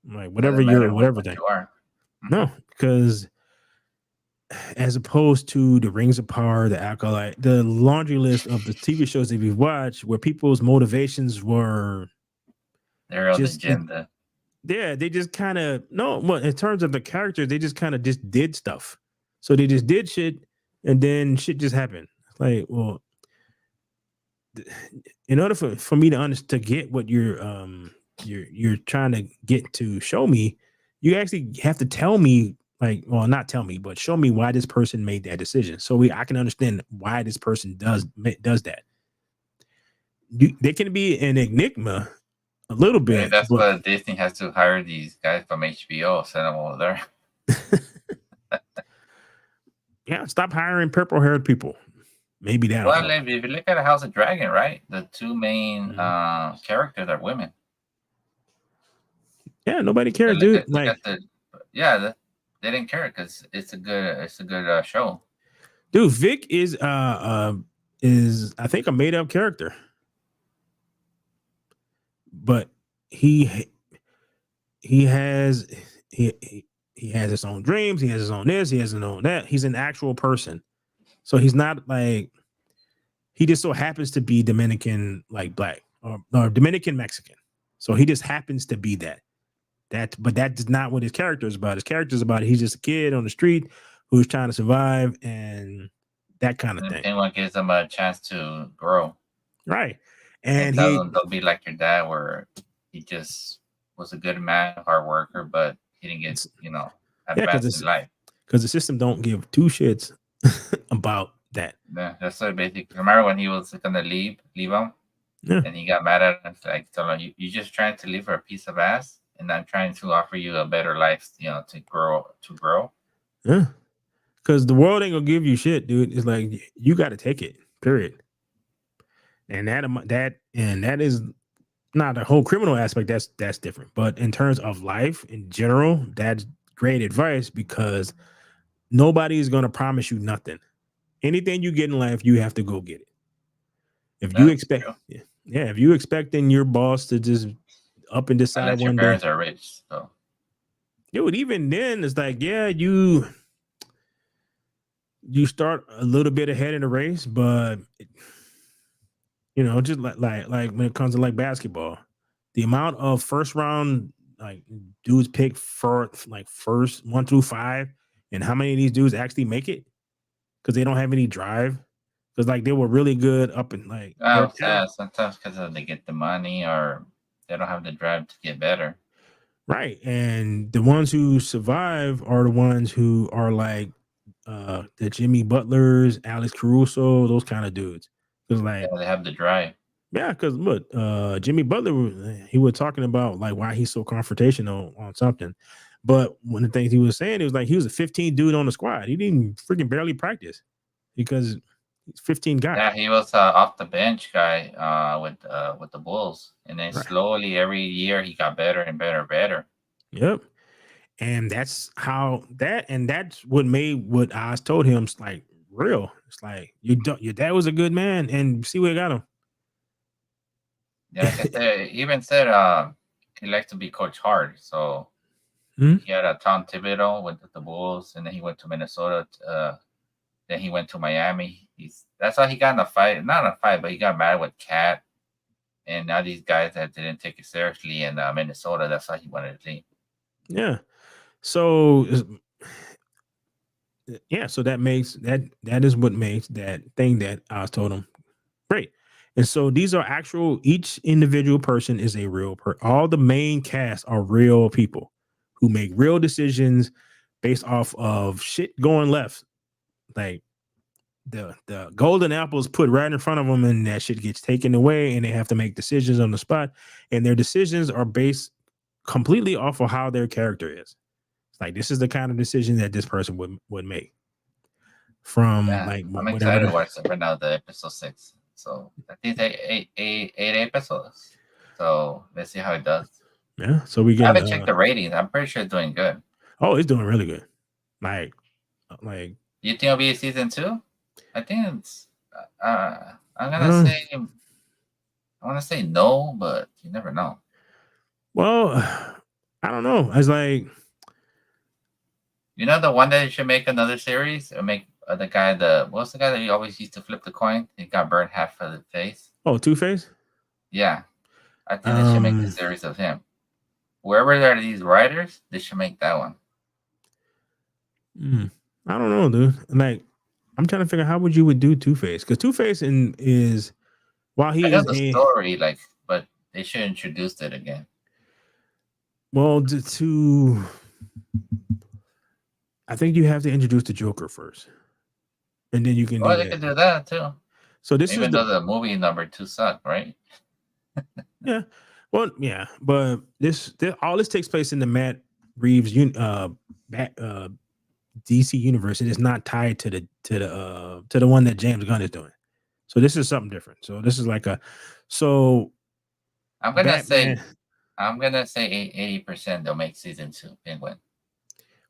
Like whatever you are. Mm-hmm. No, because as opposed to the Rings of Power, the Acolyte, the laundry list of the TV shows that we've watched, where people's motivations were their own agenda. Yeah, they just kind of in terms of the characters, they just kind of just did stuff. So they just did shit, and then shit just happened. Like, well, in order for me to get what you're trying to get to show me, you actually have to tell me, like, well, not tell me, but show me why this person made that decision, so I can understand why this person does that. They can be an enigma a little bit. Maybe that's what Disney has to hire these guys from HBO, send them over there. Yeah, stop hiring purple-haired people. Maybe that. Well, if you look at House of Dragon, right, the two main characters are women. Yeah, nobody cares, dude. They didn't care because it's a good show. Dude, Vic is I think a made-up character, but he has his own dreams. He has his own this. He has his own that. He's an actual person, so he's not like he just so happens to be Dominican, like black or Dominican Mexican. So he just happens to be that. But that's not what his character is about. His character is about he's just a kid on the street who's trying to survive and that kind of thing. Anyone gives them a chance to grow, right? And don't be like your dad, where he just was a good man, hard worker, but he didn't get advanced in life because the system don't give two shits about that. Yeah, that's so basic. Remember when he was gonna leave him, and he got mad at him, like, you just trying to live for a piece of ass, and I'm trying to offer you a better life, to grow. Yeah, because the world ain't gonna give you shit, dude. It's like you got to take it. Period. And that is not the whole criminal aspect. That's different. But in terms of life in general, that's great advice because nobody is gonna promise you nothing. Anything you get in life, you have to go get it. If you expecting your boss to just up and decide unless one your parents day, are rich, so dude, even then it's like, yeah, you start a little bit ahead in the race, but You know, just like when it comes to like basketball, the amount of first round like dudes picked for like first 1 through 5, and how many of these dudes actually make it because they don't have any drive. Because like they were really good up in like their talent. Sometimes because they get the money or they don't have the drive to get better. Right. And the ones who survive are the ones who are like the Jimmy Butlers, Alex Caruso, those kind of dudes. Because like they have the drive. yeah, because look, Jimmy Butler, he was talking about like why he's so confrontational on something. But one of the things he was saying, it was like he was a 15 dude on the squad. He didn't freaking barely practice because he's 15 guys. Yeah, he was off the bench guy with the Bulls, and then Right. slowly every year he got better and better and better. Yep. And that's what made what Oz told him like real. It's like your dad was a good man, and see where got him. Yeah, they even said he likes to be coached hard. So Hmm? he had a Tom Thibodeau with the Bulls, and then he went to Minnesota. Then he went to Miami. That's how he got in a fight. Not in a fight, but he got mad with Cat. And now these guys that didn't take it seriously in Minnesota, that's how he wanted to leave. Yeah. So so that makes that is what makes that thing that I was told him great. And so these are actual, each individual person is a real all the main cast are real people who make real decisions based off of shit going left. Like the golden apples put right in front of them, and that shit gets taken away, and they have to make decisions on the spot. And their decisions are based completely off of how their character is. It's like this is the kind of decision that this person would make. From like I'm whatever excited to watch it right now, the episode 6. So I think they eight episodes. So let's see how it does. Yeah. So we get. I haven't checked the ratings. I'm pretty sure it's doing good. Oh, it's doing really good. Like. You think it'll be a season 2? I think it's. I'm gonna say. I want to say no, but you never know. Well, I don't know. I was like, you know, the one that should make another series or make the guy what's the guy that he always used to flip the coin? He got burned half of the face. Oh, Two-Face? Yeah. I think they should make a series of him. Whoever are these writers, they should make that one. I don't know, dude. Like, I'm trying to figure out how would you do Two-Face, because Two-Face is while he is the story, like, but they should introduce it again. Well, I think you have to introduce the Joker first, and then you can. Well, they can do that too. So this even though the movie number 2 sucked, right? Yeah. Well, yeah, but all this takes place in the Matt Reeves DC universe, and it's not tied to the one that James Gunn is doing. So this is something different. So this is like I'm gonna say 80% they'll make season 2 Penguin.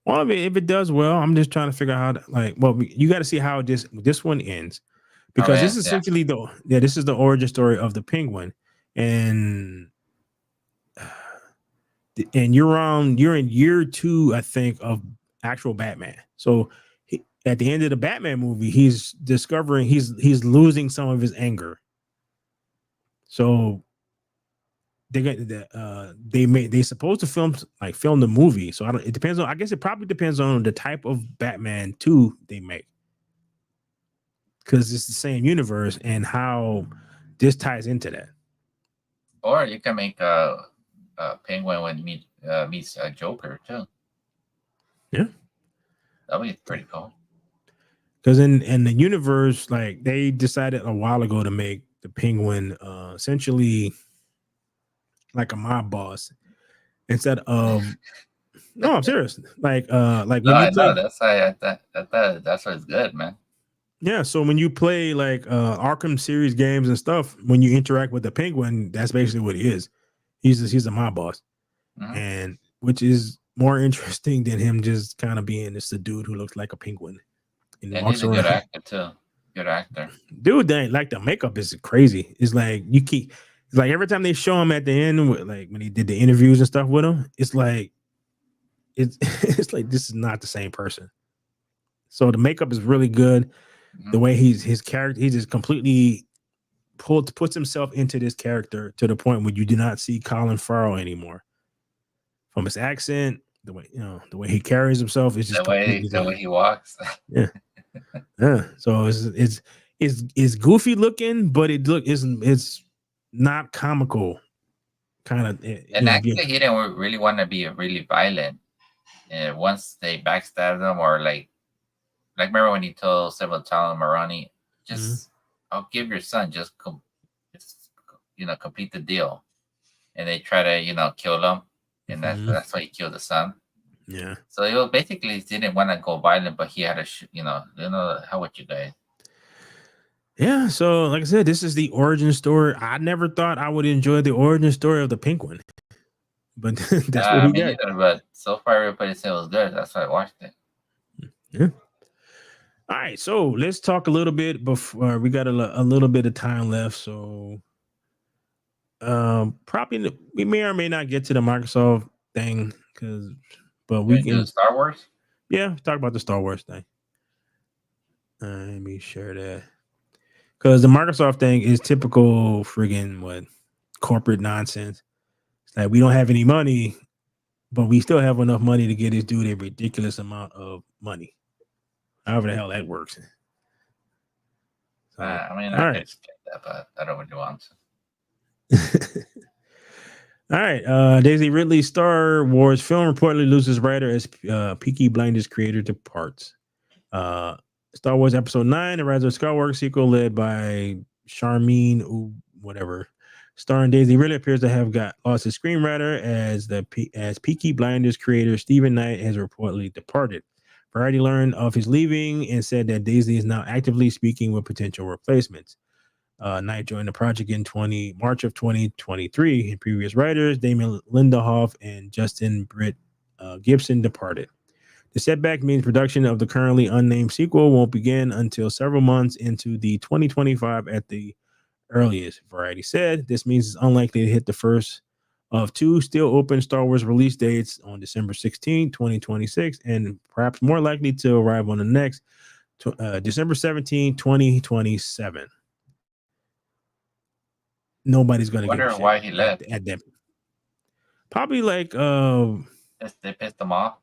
Well, I mean, if it does well, I'm just trying to figure out how you got to see how this one ends, because this is essentially this is the origin story of the Penguin, and you're in year 2, I think, of actual Batman. So at the end of the Batman movie, he's discovering he's losing some of his anger. So they supposed to film the movie. So it depends on, I guess it probably depends on the type of Batman 2 they make, because it's the same universe and how this ties into that. Or you can make a Penguin when meets a Joker too. Yeah, that'd be pretty cool. Because in the universe, like, they decided a while ago to make the Penguin essentially like a mob boss instead of. No, I'm serious. Like when you play, that's why that's what's good, man. Yeah, so when you play like Arkham series games and stuff, when you interact with the Penguin, that's basically what he is. He's a mob boss, and which is more interesting than him just kind of being just a dude who looks like a penguin. And he's a good actor too. Good actor, dude. Like the makeup is crazy. It's like it's like every time they show him at the end, like when he did the interviews and stuff with him, it's like it's like this is not the same person. So the makeup is really good. The way his character, he's just completely puts himself into this character to the point where you do not see Colin Farrell anymore. From his accent, the way the way he carries himself is just completely the way different. he walks. Yeah, yeah. So it's goofy looking, but it's not comical. Kind of, And actually, he didn't really want to be really violent. And once they backstabbed him, or like remember when he told Talon Marani, just I'll give your son, just complete the deal. And they try to kill him, and that's why he killed the son. Yeah. So he basically didn't want to go violent, but he had to, how would you guys? Yeah, so like I said, this is the origin story. I never thought I would enjoy the origin story of the Penguin, but that's what we got. Neither, but so far everybody said it was good. That's why I watched it. Yeah. All right, so let's talk a little bit before we got a little bit of time left. So, probably we may or may not get to the Microsoft thing but we can do Star Wars. Yeah, talk about the Star Wars thing. Let me share that. Because the Microsoft thing is typical friggin' corporate nonsense. It's like we don't have any money, but we still have enough money to get this dude a ridiculous amount of money. However the hell that works. So, I could explain that, but I don't really want to. All right. Daisy Ridley's Star Wars film reportedly loses writer as Peaky Blinders creator departs. Star Wars Episode 9, The Rise of Skywalker sequel, led by Charmin, whatever, starring Daisy Ridley, appears to have lost his screenwriter as Peaky Blinders creator Stephen Knight has reportedly departed. Variety learned of his leaving and said that Daisy is now actively speaking with potential replacements. Knight joined the project in March of 2023. And previous writers, Damon Lindelof and Justin Britt Gibson, departed. The setback means production of the currently unnamed sequel won't begin until several months into the 2025 at the earliest, Variety said. This means it's unlikely to hit the first of two still open Star Wars release dates on December 16, 2026, and perhaps more likely to arrive on the next December 17, 2027. Nobody's going to give a shit. Why he left. At that. Probably like they pissed him off.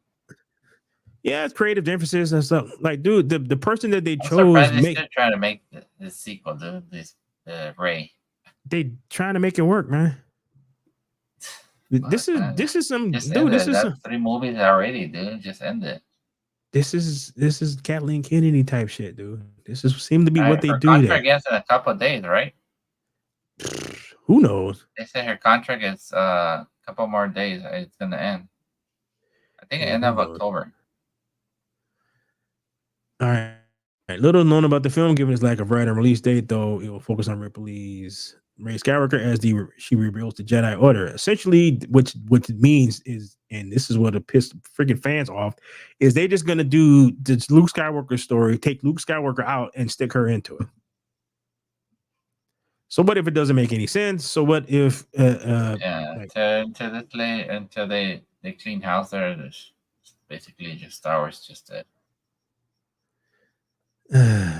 Yeah, it's creative differences and stuff. Like, dude, the person that they chose still trying to make the sequel, dude. This Ray. They trying to make it work, man. This is some dude. This is 3 movies already, dude. Just end it. This is Kathleen Kennedy type shit, dude. This seem to be what they do. Contract ends in a couple of days, right? Who knows? They say her contract is a couple more days. It's gonna end. I think end of October. All right. Little known about the film, given its lack of writer and release date, though it will focus on Ripley's Rey Skywalker as she reveals the Jedi Order. Essentially, what it means is, and this is what pissed freaking fans off, is they just gonna do this Luke Skywalker story, take Luke Skywalker out and stick her into it. So what if it doesn't make any sense? So what if until they clean house there, there's basically just Star Wars just it.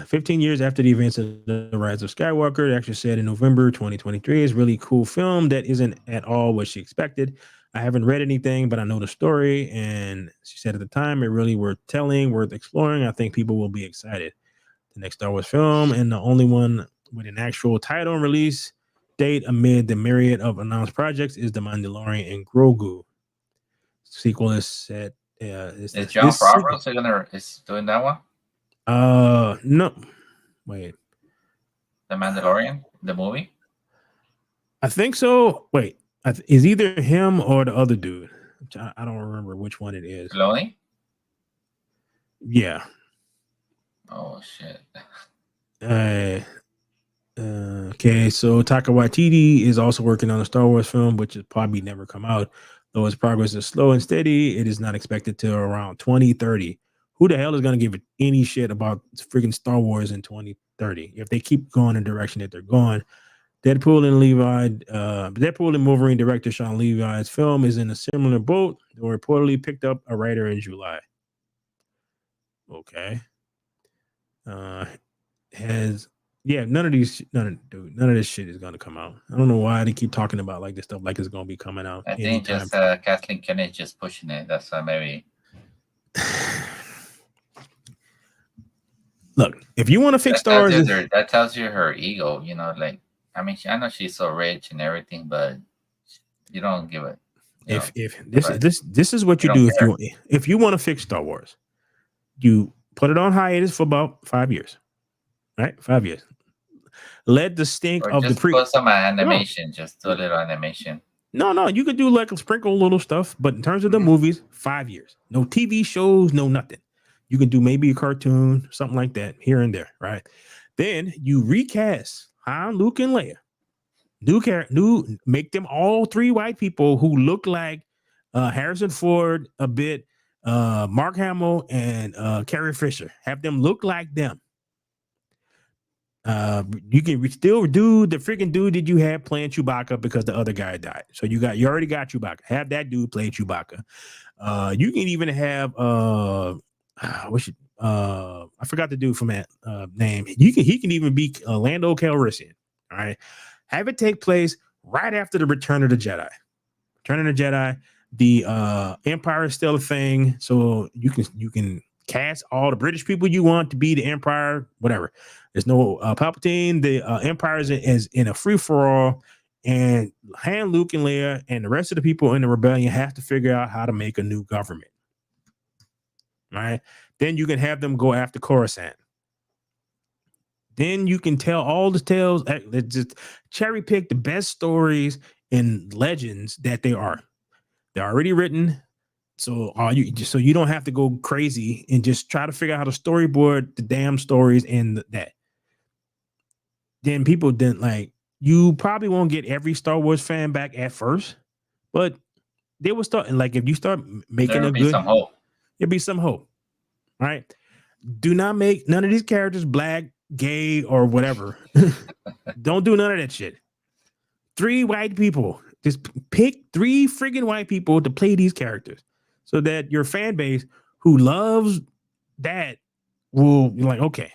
15 years after the events of The Rise of Skywalker, the actress said in November 2023, "It's a really cool film that isn't at all what she expected. I haven't read anything, but I know the story." And she said at the time, "It really worth telling, worth exploring. I think people will be excited." The next Star Wars film, and the only one with an actual title and release date amid the myriad of announced projects, is The Mandalorian and Grogu. Sequel is set. Is Jon Favreau is doing that one? No. Wait. The Mandalorian, the movie? I think so. Wait, is either him or the other dude? I don't remember which one it is. Filoni? Yeah. Oh shit. Okay, so Taika Waititi is also working on a Star Wars film, which will probably never come out. Though its progress is slow and steady, it is not expected till around 2030. Who the hell is going to give any shit about freaking Star Wars in 2030 if they keep going in the direction that they're going? Deadpool and Wolverine director Sean Levi's film is in a similar boat. They reportedly picked up a writer in July. Okay. Yeah, none of this shit is gonna come out. I don't know why they keep talking about like this stuff like it's gonna be coming out I think anytime. just Kathleen Kennedy just pushing it. That's why maybe Look, if you want to fix Star Wars, that tells you her ego. You know, like I mean, I know she's so rich and everything, but you don't give it. if this is what You you don't do care. if you want to fix Star Wars, you put it on hiatus for about 5 years, right? 5 years. Let the stink Or of the just put some animation, just do a No. little animation. No, you could do like a sprinkle little stuff, but in terms of the Mhm. movies, 5 years. No TV shows, no nothing. You can do maybe a cartoon, something like that, here and there, right? Then you recast Han, Luke, and Leia. Make them all 3 white people who look like Harrison Ford a bit, Mark Hamill, and Carrie Fisher. Have them look like them. You can still do the freaking dude that you had playing Chewbacca because the other guy died. So you already got Chewbacca. Have that dude play Chewbacca. You can even have I forgot the dude from that name. He can even be Lando Calrissian. All right. Have it take place right after the Return of the Jedi. Return of the Jedi. The Empire is still a thing. So you can cast all the British people you want to be the Empire, whatever. There's no Palpatine. The Empire is in a free for all, and Han, Luke, and Leia, and the rest of the people in the rebellion have to figure out how to make a new government. Right? Then you can have them go after Coruscant. Then you can tell all the tales. Just cherry pick the best stories and legends that they are. They're already written. So you don't have to go crazy and just try to figure out how to storyboard the damn stories and that. Then people didn't like you probably won't get every Star Wars fan back at first, but they will start like if you start making There'll be some hope. There'll be some hope. Right? Do not make none of these characters black, gay, or whatever. Don't do none of that shit. 3 white people. Just pick 3 friggin' white people to play these characters so that your fan base who loves that will be like, okay.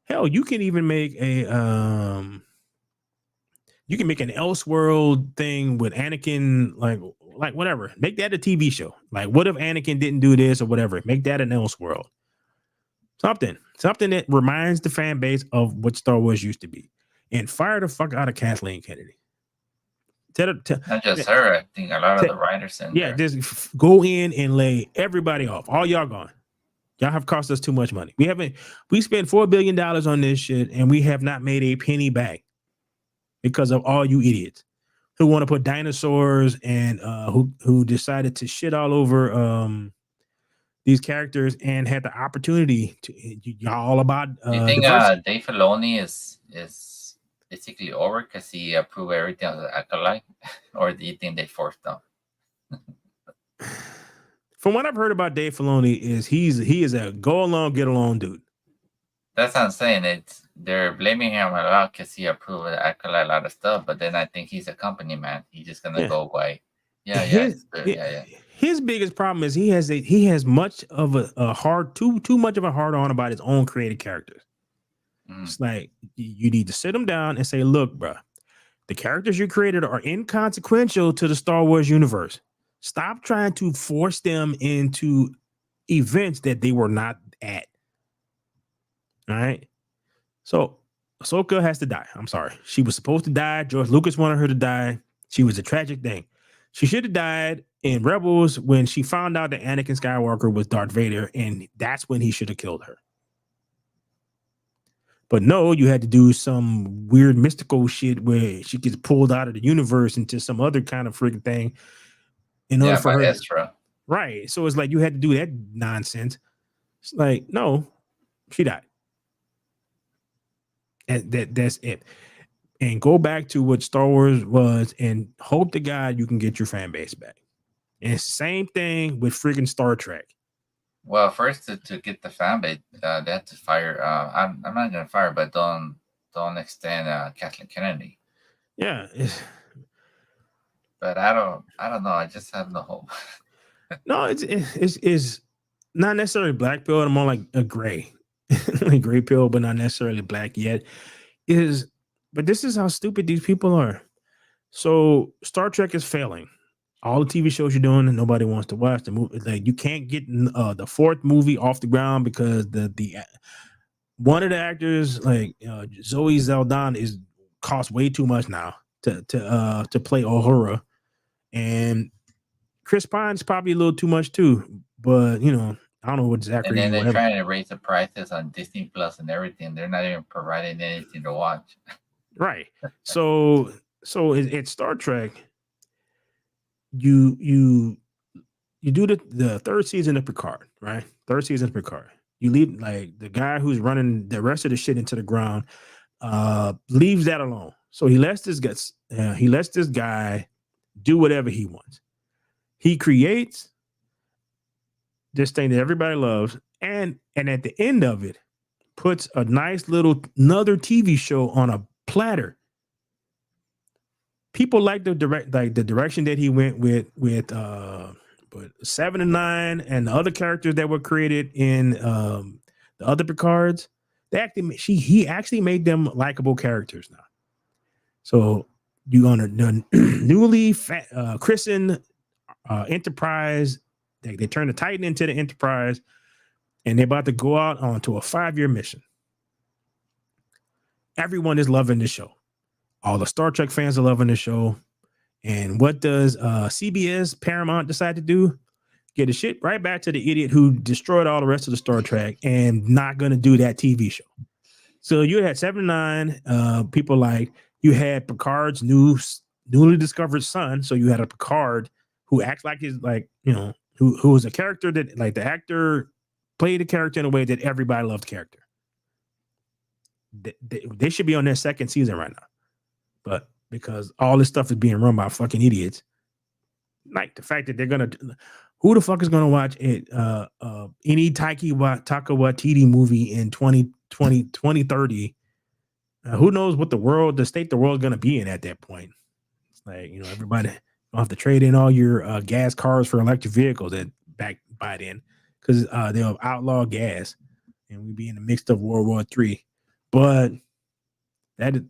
Hell, you can even make an Elseworld thing with Anakin, like whatever. Make that a TV show. Like, what if Anakin didn't do this or whatever? Make that an Elseworld. Something that reminds the fan base of what Star Wars used to be. And fire the fuck out of Kathleen Kennedy. Not just her. I think a lot of the writers in there. Just go in and lay everybody off. All y'all gone. Y'all have cost us too much money. We spent $4 billion on this shit, and we have not made a penny back because of all you idiots who want to put dinosaurs and who decided to shit all over these characters and had the opportunity to y'all all about you think diversity. Dave Filoni is basically over because he approved everything as an acolyte, or do you think they forced him? From what I've heard about Dave Filoni is he is a go along, get along dude. That's what I'm saying. They're blaming him a lot because he approved and acolyte a lot of stuff, but then I think he's a company man. He's just gonna go away. Yeah, it's good. Yeah. His biggest problem is he has much of a hard too much of a hard on about his own created characters. It's like you need to sit him down and say, look, bro, the characters you created are inconsequential to the Star Wars universe. Stop trying to force them into events that they were not at. All right. So Ahsoka has to die. I'm sorry. She was supposed to die. George Lucas wanted her to die. She was a tragic thing. She should have died in Rebels when she found out that Anakin Skywalker was Darth Vader, and that's when he should have killed her. But no, you had to do some weird mystical shit where she gets pulled out of the universe into some other kind of freaking thing. In order for her, Ezra. Right. So it's like you had to do that nonsense. It's like, no, she died. And that's it. And go back to what Star Wars was and hope to God you can get your fan base back. And it's the same thing with freaking Star Trek. Well, first to get the fan base, they have to fire. I'm not gonna fire, but don't extend Kathleen Kennedy. Yeah. But I don't know. I just have no hope. No, it's not necessarily black pill, more like a gray. like gray pill, but not necessarily black yet. But this is how stupid these people are. So Star Trek is failing. All the TV shows you're doing, and nobody wants to watch the movie. Like you can't get the fourth movie off the ground because the one of the actors, like Zoe Saldana, is cost way too much now to play Uhura, and Chris Pine's probably a little too much too. But I don't know what And Zachary then they're whatever. trying to raise the prices on Disney Plus and everything. They're not even providing anything to watch. Right. So it's Star Trek. You do the third season of Picard, right? Third season of Picard. You leave like the guy who's running the rest of the shit into the ground, leaves that alone. So he lets this guy do whatever he wants. He creates this thing that everybody loves, and at the end of it, puts a nice little another TV show on a platter. People like the direction that he went with but 7 and 9 and the other characters that were created in the other Picards. He actually made them likable characters now. So you on a newly christened Enterprise. They turn the Titan into the Enterprise, and they're about to go out onto a 5-year mission. Everyone is loving the show. All the Star Trek fans are loving the show. And what does CBS Paramount decide to do? Get the shit right back to the idiot who destroyed all the rest of the Star Trek and not going to do that TV show. So you had 7 and 9 people like you had Picard's newly discovered son. So you had a Picard who acts like his who was a character that like the actor played the character in a way that everybody loved the character. They should be on their second season right now. But because all this stuff is being run by fucking idiots, like the fact that who the fuck is gonna watch it? Any Taika Waititi movie in 2030? Who knows what the state the world's gonna be in at that point? It's like everybody gonna have to trade in all your gas cars for electric vehicles back by then, because they'll outlaw gas, and we'd be in the midst of World War III. But that is.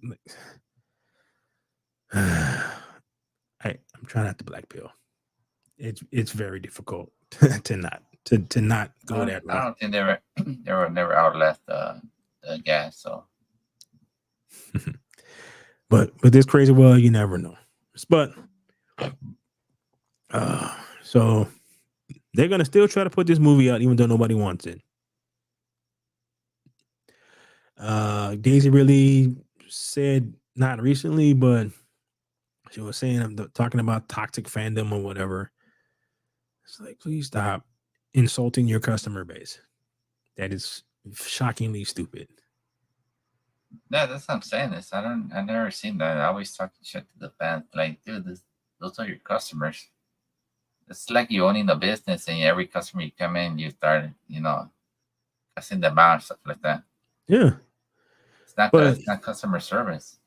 I'm trying not to black pill. It's very difficult to not go that route. I don't think they were never outlast the gas. So, but this crazy world, you never know. But so they're gonna still try to put this movie out, even though nobody wants it. Daisy really said not recently, but she was saying, talking about toxic fandom or whatever. It's like, please stop insulting your customer base. That is shockingly stupid. yeah, that's what I'm saying. I've never seen that. I always talk shit to the fans. Like, dude, those are your customers. It's like you owning the business, and every customer you come in, you start, cussing them out, stuff like that. Yeah. It's not customer service.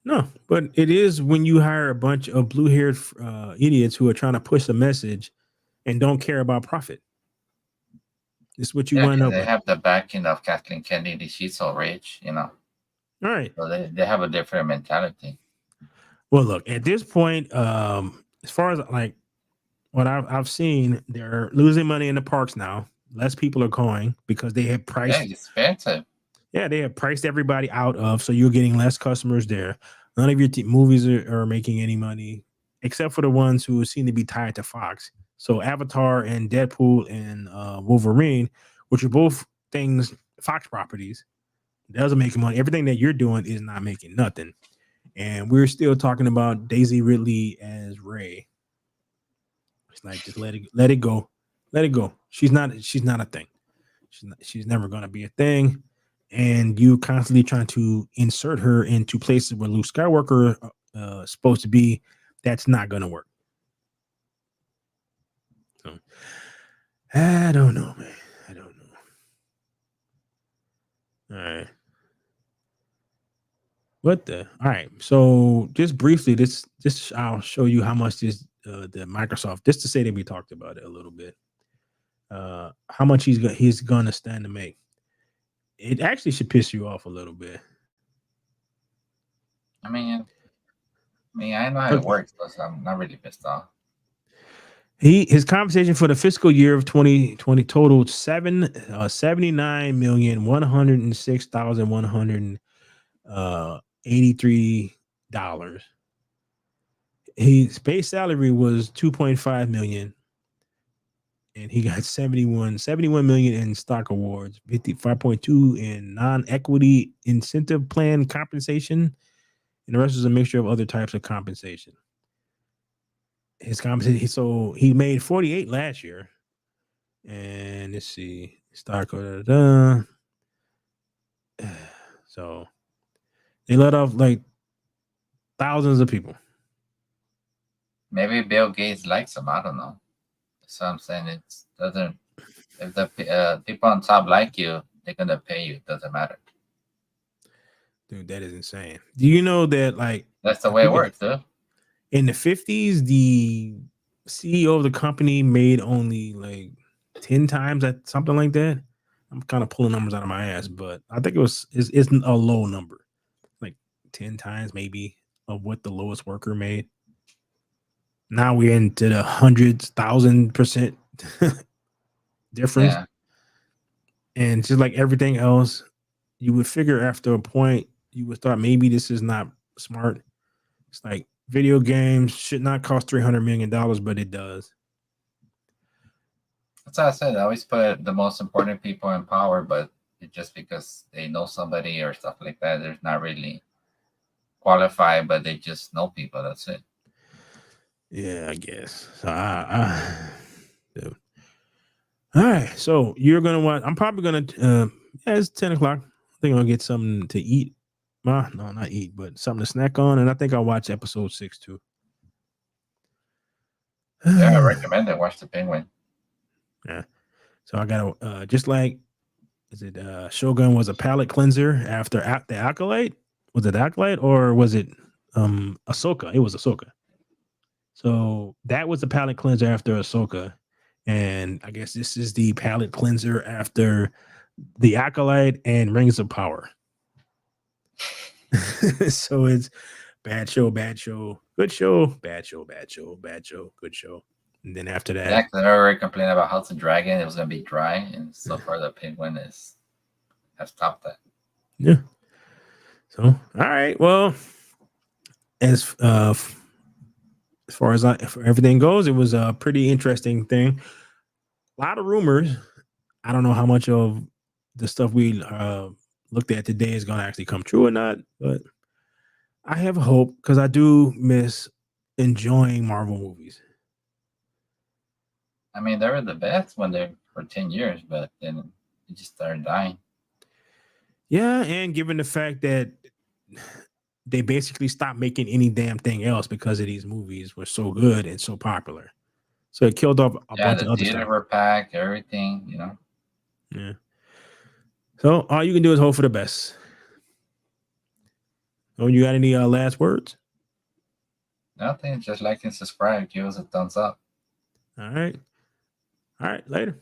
No, but it is when you hire a bunch of blue-haired idiots who are trying to push a message and don't care about profit. This is what you wind up They with. have the backing of Kathleen Kennedy. She's so rich, All right. So they have a different mentality. Well, look, at this point, as far as like what I've seen, they're losing money in the parks now. Less people are going because they have priced. Yeah, it's expensive. Yeah, they have priced everybody out of, so you're getting less customers there. None of your movies are making any money, except for the ones who seem to be tied to Fox. So Avatar and Deadpool and Wolverine, which are both things Fox properties, doesn't make money. Everything that you're doing is not making nothing. And we're still talking about Daisy Ridley as Rey. It's like, just let it go. Let it go. She's not a thing. She's never gonna be a thing. And you constantly trying to insert her into places where Luke Skywalker is supposed to be. That's not gonna work. So I don't know, man. I don't know. All right. What the? All right. So just briefly, this I'll show you how much this the Microsoft, just to say that we talked about it a little bit. How much he's gonna stand to make. it actually should piss you off a little bit. I mean, I know how it works, but I'm not really pissed off. His compensation for the fiscal year of 2020 totaled $79,106,183. His base salary was 2.5 million, and he got 71 million in stock awards, 55.2 in non-equity incentive plan compensation, and the rest was a mixture of other types of compensation. His compensation, so he made 48 last year. And let's see, stock. So they let off like thousands of people. Maybe Bill Gates likes him. I don't know. So I'm saying it doesn't. If the people on top like you, they're gonna pay you. It doesn't matter. Dude, that is insane. Do you know that like That's the way it works, dude. in the 50s, the CEO of the company made only like 10 times that, something like that. I'm kind of pulling numbers out of my ass, but I think it's a low number, like 10 times maybe of what the lowest worker made. Now we're into the hundreds, 1,000% difference. Yeah. And just like everything else, you would figure after a point, you would thought maybe this is not smart. It's like video games should not cost $300 million, but it does. That's what I said. I always put the most important people in power, but just because they know somebody or stuff like that, they're not really qualified, but they just know people. That's it. Yeah, I guess. So dude. All right. So you're gonna watch. I'm probably gonna. It's 10 o'clock. I think I'm gonna get something to eat. No, not eat, but something to snack on, and I think I'll watch episode 6 too. Yeah, I recommend it. Watch The Penguin. Yeah. So I gotta just like, is it Shogun was a palate cleanser after the Acolyte? Was it Acolyte or was it Ahsoka? It was Ahsoka. So that was the palate cleanser after Ahsoka. And I guess this is the palate cleanser after the Acolyte and Rings of Power. So it's bad show, good show, bad show, good show. And then after that, Yeah, because I already complained about House of Dragon. It was going to be dry. And so far, The Penguin has topped that. yeah. So, all right. Well, as far as everything goes, it was a pretty interesting thing. A lot of rumors. I don't know how much of the stuff we looked at today is going to actually come true or not, but I have hope because I do miss enjoying Marvel movies. I mean, they were the best when they for 10 years, but then it just started dying. Yeah, and given the fact that they basically stopped making any damn thing else because of these movies were so good and so popular. So it killed off a bunch of the other theater stuff. were packed, everything, Yeah. So all you can do is hope for the best. Oh, you got any last words? Nothing, just like and subscribe. Give us a thumbs up. All right. All right. Later.